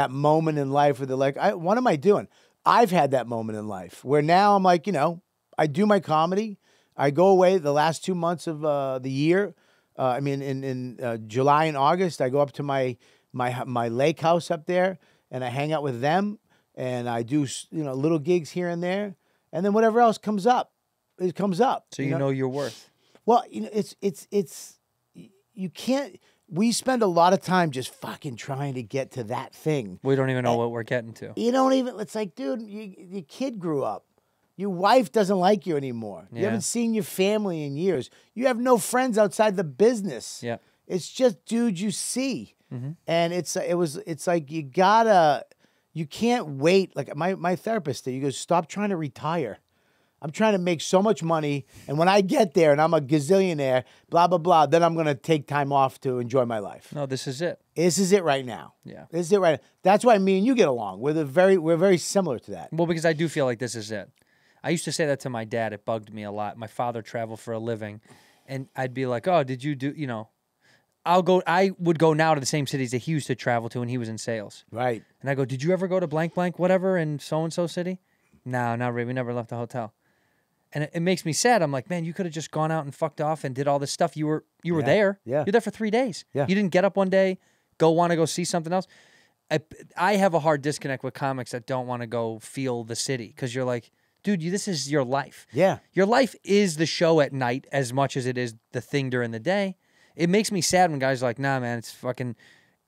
G: moment in life where they're like, what am I doing? I've had that moment in life where now I'm like, I do my comedy. I go away the last 2 months of the year. In July and August, I go up to my lake house up there, and I hang out with them, and I do little gigs here and there, and then whatever else comes up, it comes up.
A: So you know your worth.
G: Well, it's you can't. We spend a lot of time just fucking trying to get to that thing.
A: We don't even know what we're getting to.
G: You don't even. It's like, dude, your kid grew up. Your wife doesn't like you anymore. You haven't seen your family in years. You have no friends outside the business.
A: Yeah.
G: It's just dudes you see. And it's like you can't wait. Like my therapist, he goes, stop trying to retire. I'm trying to make so much money, and when I get there and I'm a gazillionaire, blah, blah, blah, then I'm going to take time off to enjoy my life.
A: No, this is it.
G: This is it right now.
A: Yeah.
G: This is it right now. That's why me and you get along. We're very similar to that.
A: Well, because I do feel like this is it. I used to say that to my dad. It bugged me a lot. My father traveled for a living, and I'd be like, oh, did you do, I would go now to the same cities that he used to travel to when he was in sales.
G: Right.
A: And I go, did you ever go to blank, blank, whatever in so-and-so city? No, not really. We never left the hotel. And it makes me sad. I'm like, man, you could have just gone out and fucked off and did all this stuff. You were there.
G: Yeah.
A: You're there for 3 days.
G: Yeah.
A: You didn't get up one day, want to go see something else. I have a hard disconnect with comics that don't want to go feel the city because you're like, dude, this is your life.
G: Yeah.
A: Your life is the show at night as much as it is the thing during the day. It makes me sad when guys are like, nah, man, it's fucking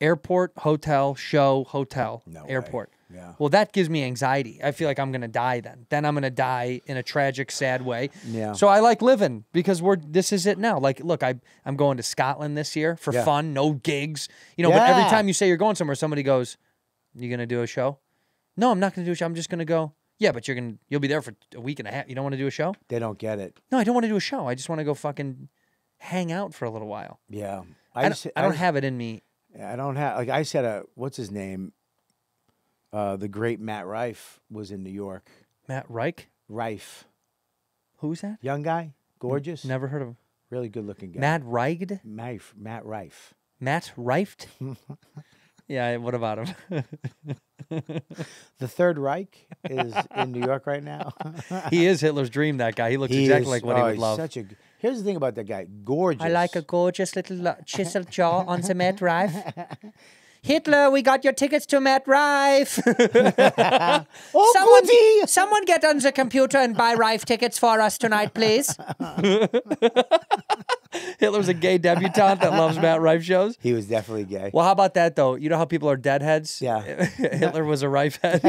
A: airport, hotel, show, hotel, airport.
G: Yeah.
A: Well, that gives me anxiety. I feel like I'm going to die then. Then I'm going to die in a tragic, sad way.
G: Yeah.
A: So I like living because this is it now. Like, look, I'm going to Scotland this year for fun, no gigs. But every time you say you're going somewhere, somebody goes, you going to do a show? No, I'm not going to do a show. I'm just going to go. Yeah, but you'll be there for a week and a half. You don't want to do a show?
G: They don't get it.
A: No, I don't want to do a show. I just want to go fucking hang out for a little while.
G: Yeah.
A: I don't have it in me.
G: I don't have, like I said, what's his name? The great Matt Rife was in New York.
A: Matt Reich?
G: Rife.
A: Who's that?
G: Young guy, gorgeous.
A: Never heard of him.
G: Really good looking guy.
A: Matt Reigd?
G: Matt Rife.
A: Matt Rife? Yeah, what about him?
G: The Third Reich is in New York right now.
A: He is Hitler's dream, that guy. He looks exactly like what he would love.
G: Here's the thing about that guy. Gorgeous.
A: I like a gorgeous little chiseled jaw on the Matt Rife. Hitler, we got your tickets to Matt Rife. Someone get on the computer and buy Rife tickets for us tonight, please. Hitler's a gay debutante that loves Matt Rife shows.
G: He was definitely gay.
A: Well, how about that, though? You know how people are deadheads?
G: Yeah.
A: Hitler was a Rife head.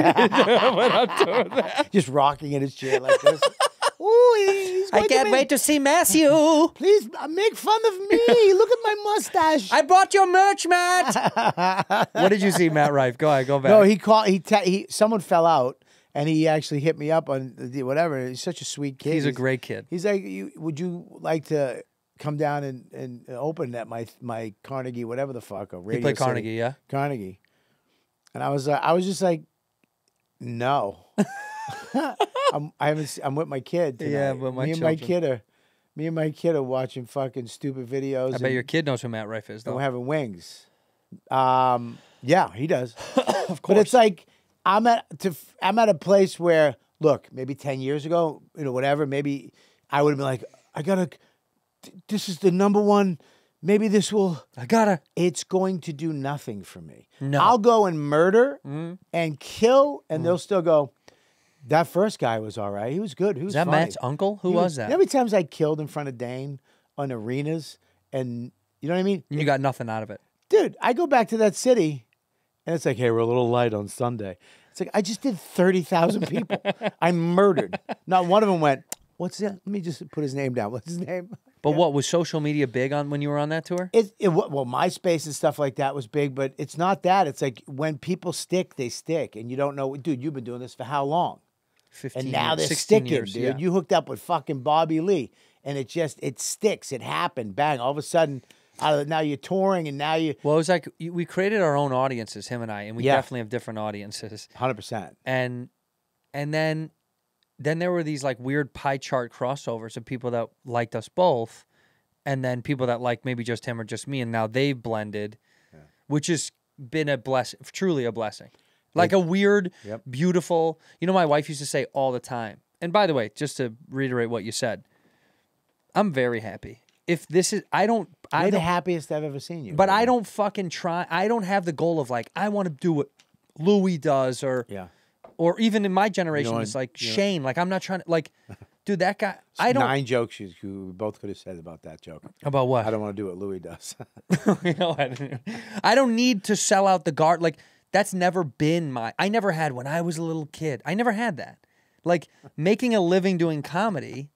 G: Just rocking in his chair like this. Ooh, he's
A: I
G: going
A: can't
G: to
A: wait to see Matthew.
G: Please make fun of me. Look at my mustache.
A: I bought your merch, Matt. What did you see, Matt Rife? Go ahead, go back.
G: No, he called. Someone fell out, and he actually hit me up on whatever. He's such a sweet kid.
A: He's a great kid.
G: He's like, would you like to come down and open at my Carnegie, whatever the fuck, or Radio
A: You play
G: City?
A: Carnegie, yeah?
G: Carnegie. And I was just like, no. I'm with my kid tonight.
A: Yeah, but
G: me and my kid are watching fucking stupid videos.
A: I bet your kid knows who Matt Rife is,
G: and
A: though.
G: we're having wings. Yeah, he does.
A: Of course.
G: But it's like I'm at a place where, look, maybe 10 years ago, whatever, maybe I would have been like, this is the number one. Maybe this will. It's going to do nothing for me.
A: No.
G: I'll go and murder and kill, and they'll still go, that first guy was all right. He was good. He was
A: Is that
G: funny.
A: Matt's uncle? Who was that?
G: You know how many times I killed in front of Dane on arenas, and you know what I mean?
A: You got nothing out of it.
G: Dude, I go back to that city, and it's like, hey, we're a little light on Sunday. It's like, I just did 30,000 people. I murdered. Not one of them went, what's that? Let me just put his name down. What's his name?
A: But what, was social media big on when you were on that tour?
G: Well, MySpace and stuff like that was big, but it's not that. It's like when people stick, they stick. And you don't know, dude, you've been doing this for how long?
A: 15
G: And now
A: years,
G: they're
A: 16
G: sticking,
A: years,
G: dude.
A: yeah.
G: You hooked up with fucking Bobby Lee, and it sticks. It happened. Bang. All of a sudden, now you're touring, and now you...
A: Well, it was like we created our own audiences, him and I, and we definitely have different audiences.
G: 100%.
A: And then there were these like weird pie chart crossovers of people that liked us both, and then people that liked maybe just him or just me, and now they've blended, which has been a blessing, truly a blessing. Like a weird, beautiful... You know, my wife used to say all the time, and by the way, just to reiterate what you said, I'm very happy. If this is...
G: You're the happiest I've ever seen you.
A: But I don't fucking try... I don't have the goal of like, I want to do what Louis does, or or even in my generation, it's like Shane. Like, I'm not trying to... Like, dude, that guy... I don't...
G: 9 jokes you both could have said about that joke.
A: About what?
G: I don't want to do what Louis does.
A: You know, I don't need to sell out the guard. Like, that's never been my... I never had when I was a little kid. I never had that. Like, making a living doing comedy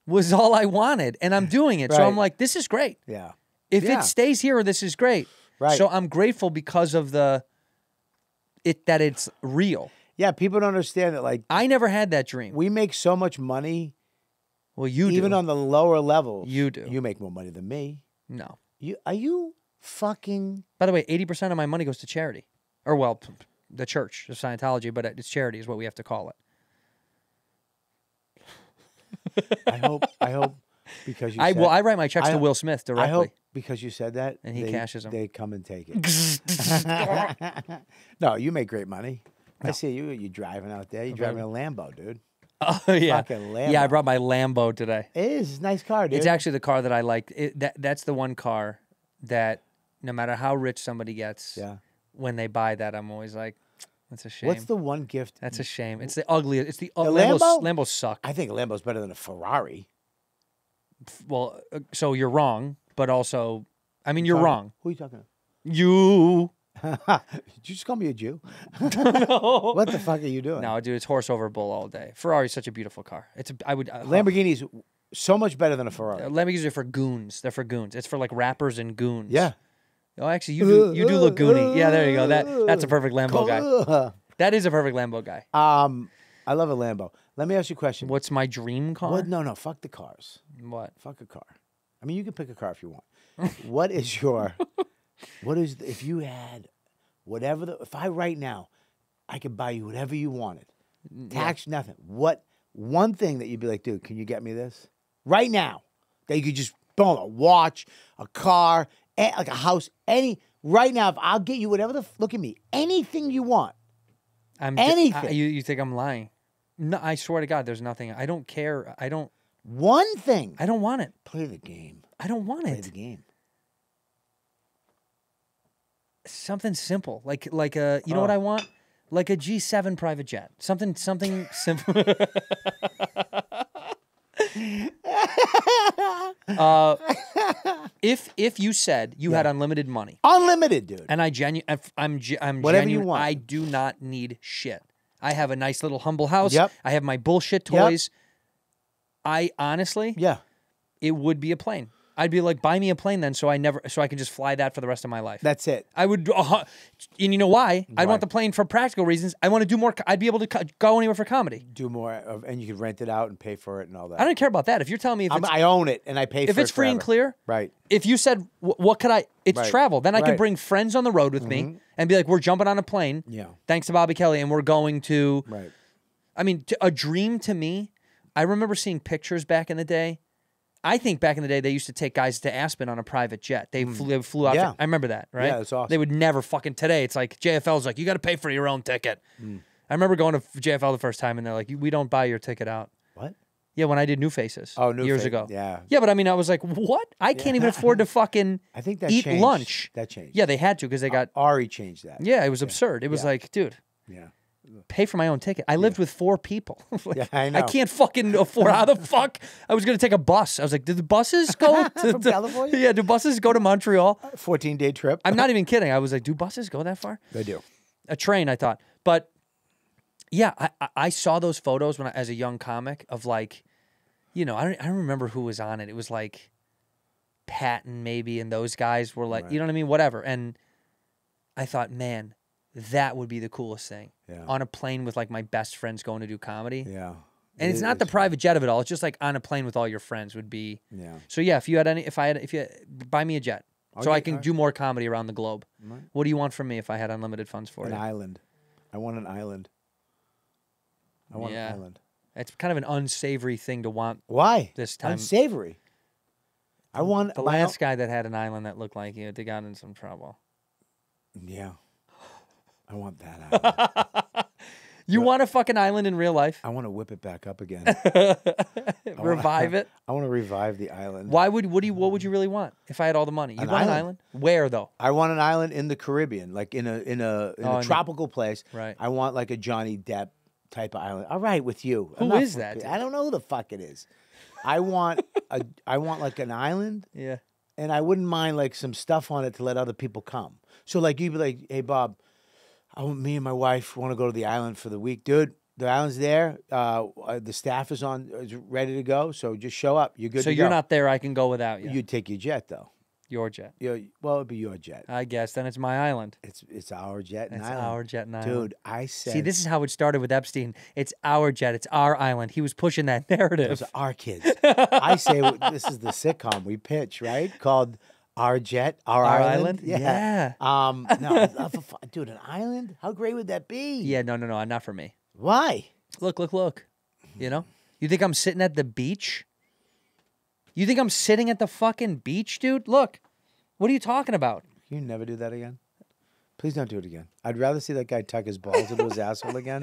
A: was all I wanted, and I'm doing it. So I'm like, this is great.
G: Yeah.
A: If it stays here, this is great.
G: Right.
A: So I'm grateful because of that it's real.
G: Yeah, people don't understand that. Like,
A: I never had that dream.
G: We make so much money.
A: Well, you do.
G: Even on the lower levels.
A: You do.
G: You make more money than me.
A: No.
G: Are you fucking...
A: By the way, 80% of my money goes to charity. Or, well, the church, the Scientology, but it's charity is what we have to call it.
G: I hope because you
A: I write my checks to Will Smith directly.
G: I hope because you said that.
A: And he cashes them.
G: They come and take it. No, you make great money. No. I see you driving out there. You're driving a Lambo, dude.
A: Oh, yeah.
G: Fucking Lambo.
A: Yeah, I brought my Lambo today.
G: It is. It's a nice car, dude.
A: It's actually the car that I like. That's the one car that no matter how rich somebody gets, when they buy that, I'm always like, that's a shame.
G: What's the one gift?
A: That's a shame. It's the ugliest. It's the
G: Lambo?
A: Lambos suck.
G: I think a Lambo's better than a Ferrari.
A: Well, so you're wrong, but also, I mean, you're wrong.
G: Who are you talking about?
A: You.
G: Did you just call me a Jew? No. What the fuck are you doing?
A: No, dude, it's horse over bull all day. Ferrari's such a beautiful car.
G: Lamborghini's so much better than a Ferrari.
A: Lamborghinis are for goons. They're for goons. It's for like rappers and goons.
G: Yeah.
A: Oh, actually, you do look goony. Yeah, there you go. That's a perfect Lambo guy. That is a perfect Lambo guy.
G: I love a Lambo. Let me ask you a question.
A: What's my dream car?
G: What? No, fuck the cars.
A: What?
G: Fuck a car. I mean, you can pick a car if you want. If you had whatever, if I right now, I could buy you whatever you wanted. Tax, nothing. What one thing that you'd be like, dude, can you get me this? Right now. That you could just, boom, a watch, a car, like a house, right now, if I'll get you whatever look at me, anything you want. Anything.
A: You think I'm lying? No, I swear to God, there's nothing. I don't care.
G: One thing.
A: I don't want it.
G: Play the game.
A: I don't want it.
G: Play the game.
A: Something simple, like a you know what I want, like a G7 private jet. Something simple. If you said you had unlimited money,
G: unlimited, dude,
A: and I'm
G: whatever
A: genuine,
G: you want.
A: I do not need shit. I have a nice little humble house.
G: Yep.
A: I have my bullshit toys. I honestly,
G: Yeah.
A: it would be a plane. I'd be like, buy me a plane then, so I can just fly that for the rest of my life.
G: That's it.
A: I would, and you know why? I'd want the plane for practical reasons. I want to do more. I'd be able to go anywhere for comedy.
G: Do more, and you could rent it out and pay for it and all that.
A: I don't care about that. If you're telling me if
G: I own it and I pay for it
A: if it's free and clear,
G: right?
A: If you said, what could I? It's
G: Right.
A: travel. Then I could
G: Right.
A: bring friends on the road with me and be like, we're jumping on a plane.
G: Yeah.
A: Thanks to Bobby Kelly, and we're going to.
G: Right.
A: I mean, a dream to me. I remember seeing pictures back in the day. I think back in the day they used to take guys to Aspen on a private jet. They flew out.
G: Yeah.
A: I remember that, right?
G: Yeah, that's awesome.
A: They would never fucking today. It's like JFL's like, you got to pay for your own ticket. I remember going to JFL the first time and they're like, we don't buy your ticket out.
G: What?
A: Yeah, when I did New Faces.
G: Oh, New
A: years
G: Faces,
A: ago.
G: yeah.
A: Yeah, but I mean, I was like, what? I can't even afford to fucking
G: I think that
A: eat
G: changed.
A: lunch.
G: That changed.
A: Yeah, they had to because they got.
G: Ari changed that.
A: Yeah, it was absurd. It was like, dude.
G: Yeah.
A: Pay for my own ticket. I lived with 4 people. Like,
G: Yeah, I know.
A: can't fucking afford. How the fuck? I was going to take a bus. I was like, did the buses go to
G: From California?
A: Yeah, do buses go to Montreal?
G: 14-day trip.
A: I'm not even kidding. I was like, do buses go that far?
G: They do.
A: A train, I thought. But yeah, I saw those photos when as a young comic of like, you know, I don't remember who was on it. It was like Patton maybe, and those guys were like, you know what I mean? Whatever. And I thought, man, that would be the coolest thing.
G: Yeah.
A: On a plane with like my best friends going to do comedy.
G: Yeah.
A: And it's not the private jet of it all. It's just like on a plane with all your friends would be.
G: Yeah.
A: So yeah, if you buy me a jet, so I can do more comedy around the globe.
G: Right.
A: What do you want from me if I had unlimited funds for
G: An
A: you?
G: island. I want an island. I want an island.
A: It's kind of an unsavory thing to want.
G: Why?
A: This time.
G: Unsavory. I want
A: the last guy that had an island that looked like you. They got in some trouble.
G: Yeah. I want that island.
A: You want a fucking island in real life?
G: I want to whip it back up again.
A: Revive it?
G: I want to revive the island.
A: What would you really want if I had all the money? You want an island? Where though?
G: I want an island in the Caribbean, like in a tropical place.
A: Right.
G: I want like a Johnny Depp type of island. All right, with you.
A: Who is that, dude?
G: I don't know who the fuck it is. I want like an island.
A: Yeah.
G: And I wouldn't mind like some stuff on it to let other people come. So like you'd be like, hey Bob, me and my wife want to go to the island for the week, dude. The island's there. The staff is ready to go. So just show up. You're good.
A: So
G: to
A: you're
G: go.
A: not there. I can go without you.
G: You'd take your jet though.
A: Your jet.
G: Well, it'd be your jet.
A: I guess then it's my island.
G: It's our jet and
A: It's
G: island.
A: our jet and island.
G: Dude, I said.
A: See, this is how it started with Epstein. It's our jet. It's our island. He was pushing that narrative.
G: Those are our kids. I say this is the sitcom we pitch, right? Called Our Jet, Our Island.
A: Yeah.
G: No, I'd love dude, an island? How great would that be?
A: Yeah, no, not for me.
G: Why?
A: Look. You know? You think I'm sitting at the beach? You think I'm sitting at the fucking beach, dude? Look. What are you talking about?
G: Can you never do that again? Please don't do it again. I'd rather see that guy tuck his balls into his asshole again.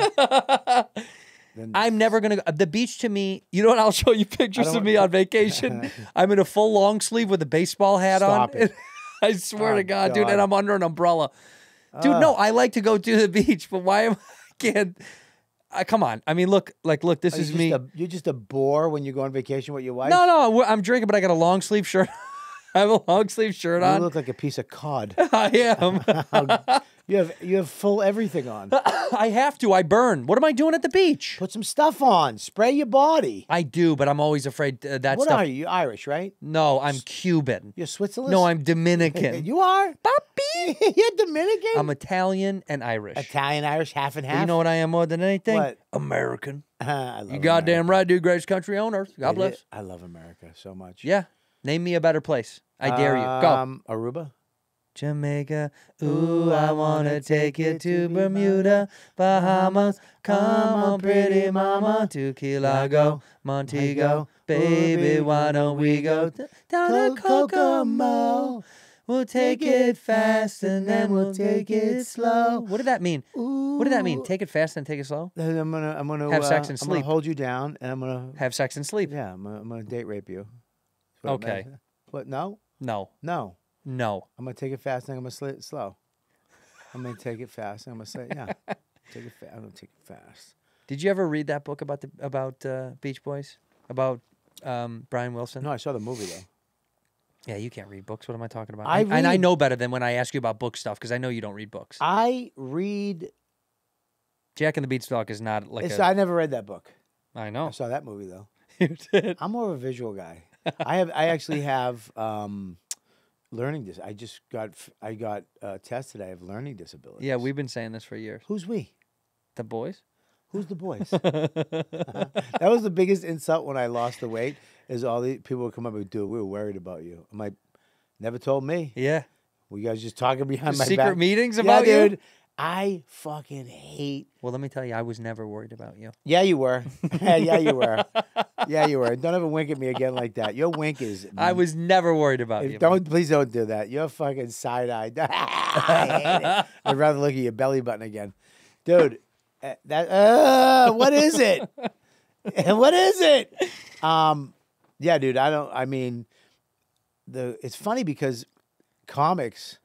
A: I'm never going to... The beach to me... You know what? I'll show you pictures of me on vacation. I'm in a full long sleeve with a baseball hat
G: Stop
A: on.
G: it.
A: I swear to God, dude. And I'm under an umbrella. Dude, no, I like to go to the beach, but why am I can't... come on. I mean, look, this is me.
G: You're just a bore when you go on vacation with your wife?
A: No, I'm drinking, but I got a long sleeve shirt. I have a long sleeve shirt on.
G: You look like a piece of cod.
A: I am.
G: You have full everything on.
A: I have to. I burn. What am I doing at the beach?
G: Put some stuff on. Spray your body.
A: I do, but I'm always afraid that
G: What
A: stuff.
G: are you? You're Irish, right?
A: No, I'm Cuban.
G: You're Switzerland?
A: No, I'm Dominican.
G: You are?
A: Papi.
G: You're Dominican?
A: I'm Italian and Irish.
G: Italian, Irish, half and
A: But
G: half.
A: you know what I am more than anything?
G: What?
A: American.
G: I love
A: You goddamn
G: America.
A: right, dude. Greatest country on earth. God bless.
G: I love America so much.
A: Yeah. Name me a better place. I dare you. Go.
G: Aruba?
A: Jamaica, ooh, I wanna take you to Bermuda, Bahamas, come on, pretty mama, to Key Largo, Montego, baby, why don't we go down to Kokomo? We'll take it fast and then we'll take it slow. What did that mean? What did that mean? Take it fast and take it slow?
G: I'm gonna
A: Have sex and
G: I'm gonna
A: sleep.
G: hold you down, and I'm gonna
A: Have sex and sleep.
G: Yeah, I'm gonna date rape you. That's what it
A: Okay.
G: meant. What? No,
A: No.
G: no.
A: No.
G: I'm gonna take it fast, and I'm gonna slow. I'm gonna take it fast, and I'm gonna say, yeah, take it fast. I'm gonna take it fast.
A: Did you ever read that book about Beach Boys? About Brian Wilson?
G: No, I saw the movie though.
A: Yeah, you can't read books. What am I talking about?
G: I
A: and I
G: read-
A: know better than when I ask you about book stuff because I know you don't read books.
G: I read.
A: Jack and the Beanstalk is not like
G: I never read that book.
A: I know.
G: I saw that movie though.
A: You did.
G: I'm more of a visual guy. I actually have learning dis. I got tested. I have learning disabilities.
A: Yeah, we've been saying this for years.
G: Who's we?
A: The boys?
G: Who's the boys? That was the biggest insult when I lost the weight. Is all the people would come up and dude, we were worried about you. I'm like, never told me.
A: Yeah.
G: We guys just talking behind my back.
A: Secret meetings about you?
G: Dude. I fucking hate.
A: Well, let me tell you, I was never worried about you.
G: Yeah, you were. Yeah, you were. Yeah, you were. Don't ever wink at me again like that. Your wink is.
A: I was never worried about you.
G: Please don't do that. You're fucking side-eyed. I hate it. I'd rather look at your belly button again, dude. What is it? What is it? Yeah, dude. I mean, it's funny because comics,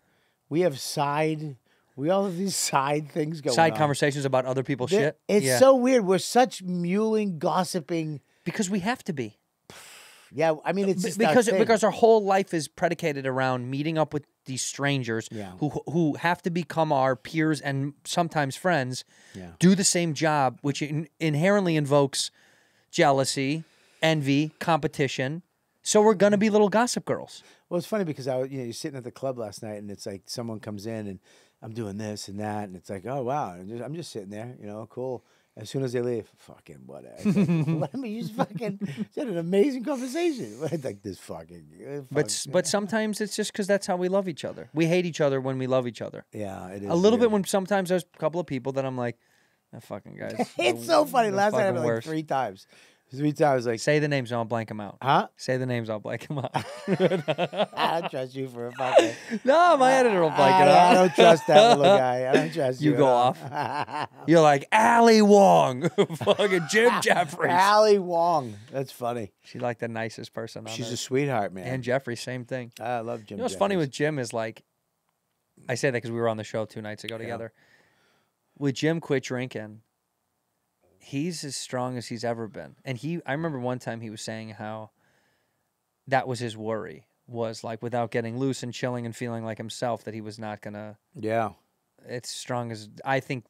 G: we all have these side things going on.
A: Side conversations about other people's shit.
G: It's so weird. We're such mewling, gossiping.
A: Because we have to be.
G: Yeah, I mean, it's just
A: because our whole life is predicated around meeting up with these strangers who have to become our peers and sometimes friends, do the same job, which inherently invokes jealousy, envy, competition. So we're gonna be little gossip girls.
G: Well, it's funny because you're sitting at the club last night and it's like someone comes in and I'm doing this and that and it's like, oh wow, I'm just sitting there, cool. As soon as they leave, fucking whatever. Let me just fucking had an amazing conversation. Like this fucking.
A: But sometimes it's just because that's how we love each other. We hate each other when we love each other.
G: Yeah, it is.
A: A little bit when sometimes there's a couple of people that I'm like, that fucking guys.
G: It's so funny. Last night I was like 3 times. 3 times, like
A: say the names and I'll blank them out.
G: Huh?
A: Say the names, I'll blank them out.
G: I don't trust you for a fucking.
A: No, my editor will blank it out.
G: I don't trust that little guy. I don't trust you.
A: You go off. You're like Ali Wong, fucking Jim Jeffries.
G: Ali Wong. That's funny.
A: She's like the nicest person.
G: She's a sweetheart, man.
A: And Jeffrey, same thing.
G: I love Jim.
A: You know what's funny with Jim is like, I say that because we were on the show 2 nights ago together. With Jim quit drinking. He's as strong as he's ever been. And I remember one time he was saying how that was his worry, was like without getting loose and chilling and feeling like himself that he was not going to.
G: Yeah.
A: It's strong as, I think,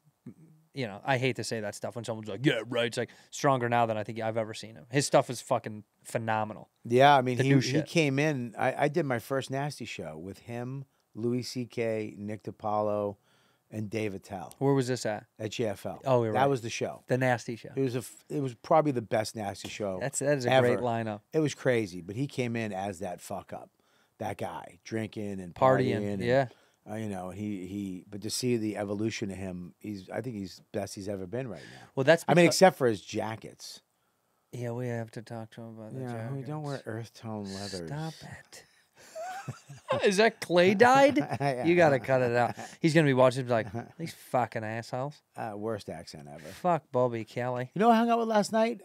A: I hate to say that stuff when someone's like, yeah, right. It's like stronger now than I think I've ever seen him. His stuff is fucking phenomenal.
G: Yeah, I mean, he came in, I did my first Nasty show with him, Louis C.K., Nick DiPaolo, and Dave Attell.
A: Where was this at?
G: At JFL.
A: Oh, you're right.
G: That was the show.
A: The Nasty show.
G: It was probably the best Nasty show.
A: That is a
G: ever.
A: great lineup.
G: It was crazy, but he came in as that fuck up, that guy drinking and
A: partying.
G: And,
A: yeah.
G: But to see the evolution of him, I think he's best he's ever been right now.
A: Well, that's.
G: Except for his jackets.
A: Yeah, we have to talk to him about the jackets.
G: We don't wear earth tone leathers.
A: Stop it. Is that clay dyed? You got to cut it out. He's going to be watching like, these fucking assholes.
G: Worst accent ever.
A: Fuck Bobby Kelly.
G: You know who I hung out with last night?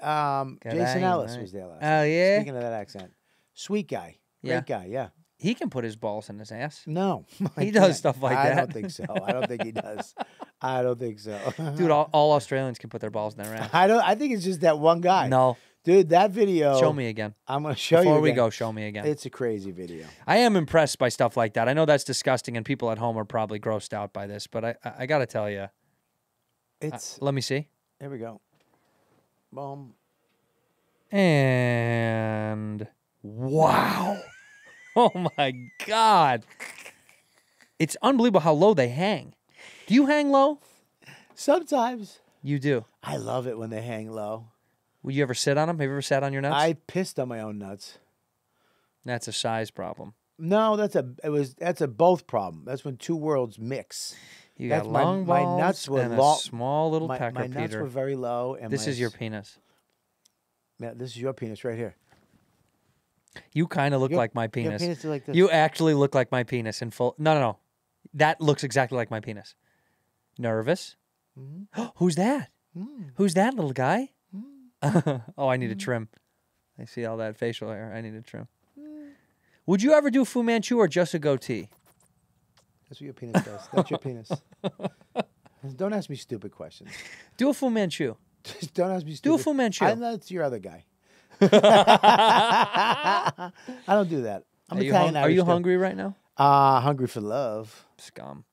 G: Jason Ellis was there last night.
A: Oh, yeah?
G: Speaking of that accent. Sweet guy. Great guy, yeah.
A: He can put his balls in his ass.
G: No.
A: He does stuff like that.
G: I don't think so. I don't think he does. I don't think so.
A: Dude, all Australians can put their balls in their ass.
G: I think it's just that one guy.
A: No.
G: Dude, that video.
A: Show me again.
G: I'm going to show you.
A: Before we go, show me again.
G: It's a crazy video.
A: I am impressed by stuff like that. I know that's disgusting, and people at home are probably grossed out by this, but I got to tell you. Let me see.
G: Here we go. Boom.
A: And wow. Oh, my God. It's unbelievable how low they hang. Do you hang low?
G: Sometimes.
A: You do?
G: I love it when they hang low.
A: Would you ever sit on them? Have you ever sat on your nuts?
G: I pissed on my own nuts.
A: That's a size problem.
G: No, that's a both problem. That's when 2 worlds mix.
A: You got long balls
G: my nuts were
A: and a small little pecker,
G: my nuts
A: Peter.
G: were very low. And
A: this is your penis.
G: Yeah, this is your penis right here.
A: You kind of look like my penis.
G: Your penis is like this.
A: You actually look like my penis in full. No. That looks exactly like my penis. Nervous? Mm-hmm. Who's that? Mm. Who's that little guy? Mm. Oh, I need a trim. I see all that facial hair. I need a trim. Mm. Would you ever do Fu Manchu or just a goatee?
G: That's what your penis does. That's your penis. Don't ask me stupid questions.
A: Do a Fu Manchu.
G: Just don't ask me stupid.
A: Do a Fu Manchu.
G: That's your other guy. I don't do that. I'm
A: Are you hungry right now?
G: Hungry for love.
A: Scum.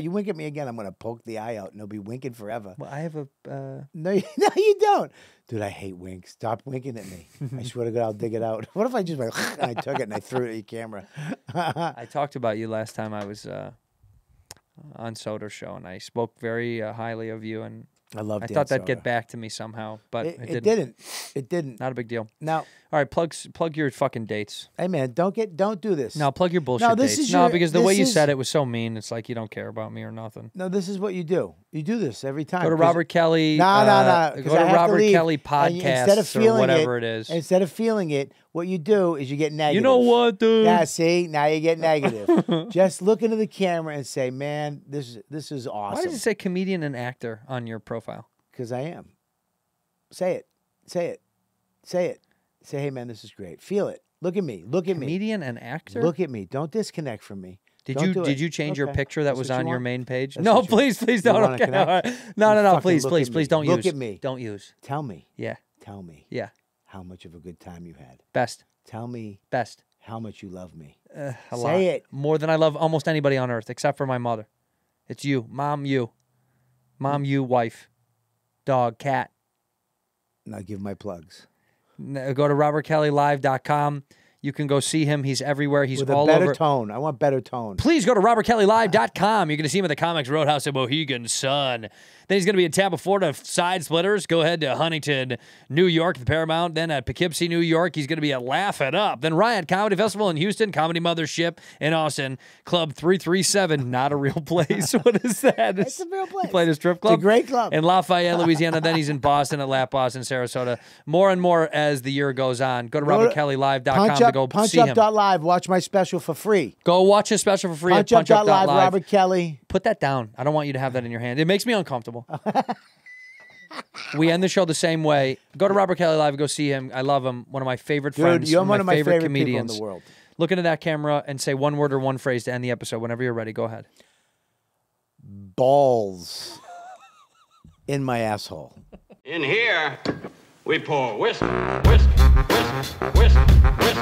G: You wink at me again, I'm going to poke the eye out, and it'll be winking forever.
A: Well, I have a...
G: No, you don't. Dude, I hate winks. Stop winking at me. I swear to God, I'll dig it out. What if I just went, and I took it, and I threw it at your camera?
A: I talked about you last time I was on Soder's show, and I spoke very highly of you, and
G: I love.
A: I thought that'd get back to me somehow, but it
G: didn't. It didn't.
A: Not a big deal.
G: Now,
A: all right, plug your fucking dates.
G: Hey man, don't do this.
A: No, plug your bullshit dates. No, because the way you said it was so mean. It's like you don't care about me or nothing.
G: No, this is what you do. You do this every time.
A: Go to Robert Kelly.
G: No.
A: Go to Robert Kelly podcast or whatever it is.
G: Instead of feeling it, what you do is you get negative.
A: You know what, dude?
G: Yeah, see, now you get negative. Just look into the camera and say, "Man, this is awesome."
A: Why does it say comedian and actor on your profile?
G: Because I am. Say it. Say it. Say it. Say, hey, man, this is great. Feel it. Look at me. Look at me.
A: Comedian and actor?
G: Look at me. Don't disconnect from me.
A: Did you change your picture that was on your main page?
G: That's
A: No, please don't. Okay. No, please don't use.
G: Look at me.
A: Don't use.
G: Tell me.
A: Yeah.
G: Tell me.
A: Yeah.
G: How much of a good time you had.
A: Best.
G: Tell me.
A: Best.
G: How much you love me.
A: Say it. More than I love almost anybody on earth, except for my mother. It's you. Mom, you. Mom, you, wife. Dog, cat.
G: Now give my plugs.
A: Go to robertkellylive.com. You can go see him. He's everywhere. He's
G: with
A: all
G: a better
A: over.
G: tone. I want better tone.
A: Please go to robertkellylive.com. You're going to see him at the Comics Roadhouse in Mohegan Sun. Then he's going to be in Tampa, Florida, Side Splitters. Go ahead to Huntington, New York, the Paramount. Then at Poughkeepsie, New York, he's going to be at Laugh It Up. Then Riot Comedy Festival in Houston, Comedy Mothership in Austin, Club 337, not a real place. What is that?
G: It's a real place.
A: He played a strip club.
G: It's a great club.
A: In Lafayette, Louisiana. Then he's in Boston at Lap Boston, Sarasota. More and more as the year goes on. Go to robertkellylive.com to go see him.
G: Punchup.live. Watch my special for free.
A: Go watch his special for free at
G: Punchup.live. Robert Kelly.
A: Put that down. I don't want you to have that in your hand. It makes me uncomfortable. We end the show the same way. Go to Robert Kelly Live and go see him. I love him. One of my favorite friends.
G: You're one of my favorite
A: comedians
G: people in the world.
A: Look into that camera and say one word or one phrase to end the episode. Whenever you're ready, go ahead.
G: Balls in my asshole.
B: In here, we pour whisk, whisk, whisk, whisk, whisk.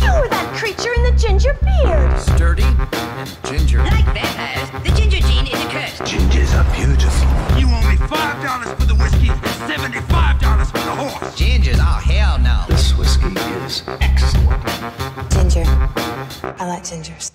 C: You were that creature in the ginger beard.
D: Sturdy and ginger.
E: Like vampires, the ginger gene is a curse.
D: Gingers are beautiful.
F: You owe me $5 for the whiskey and $75 for the horse.
E: Gingers? Oh, hell no.
D: This whiskey is excellent.
C: Ginger. I like gingers.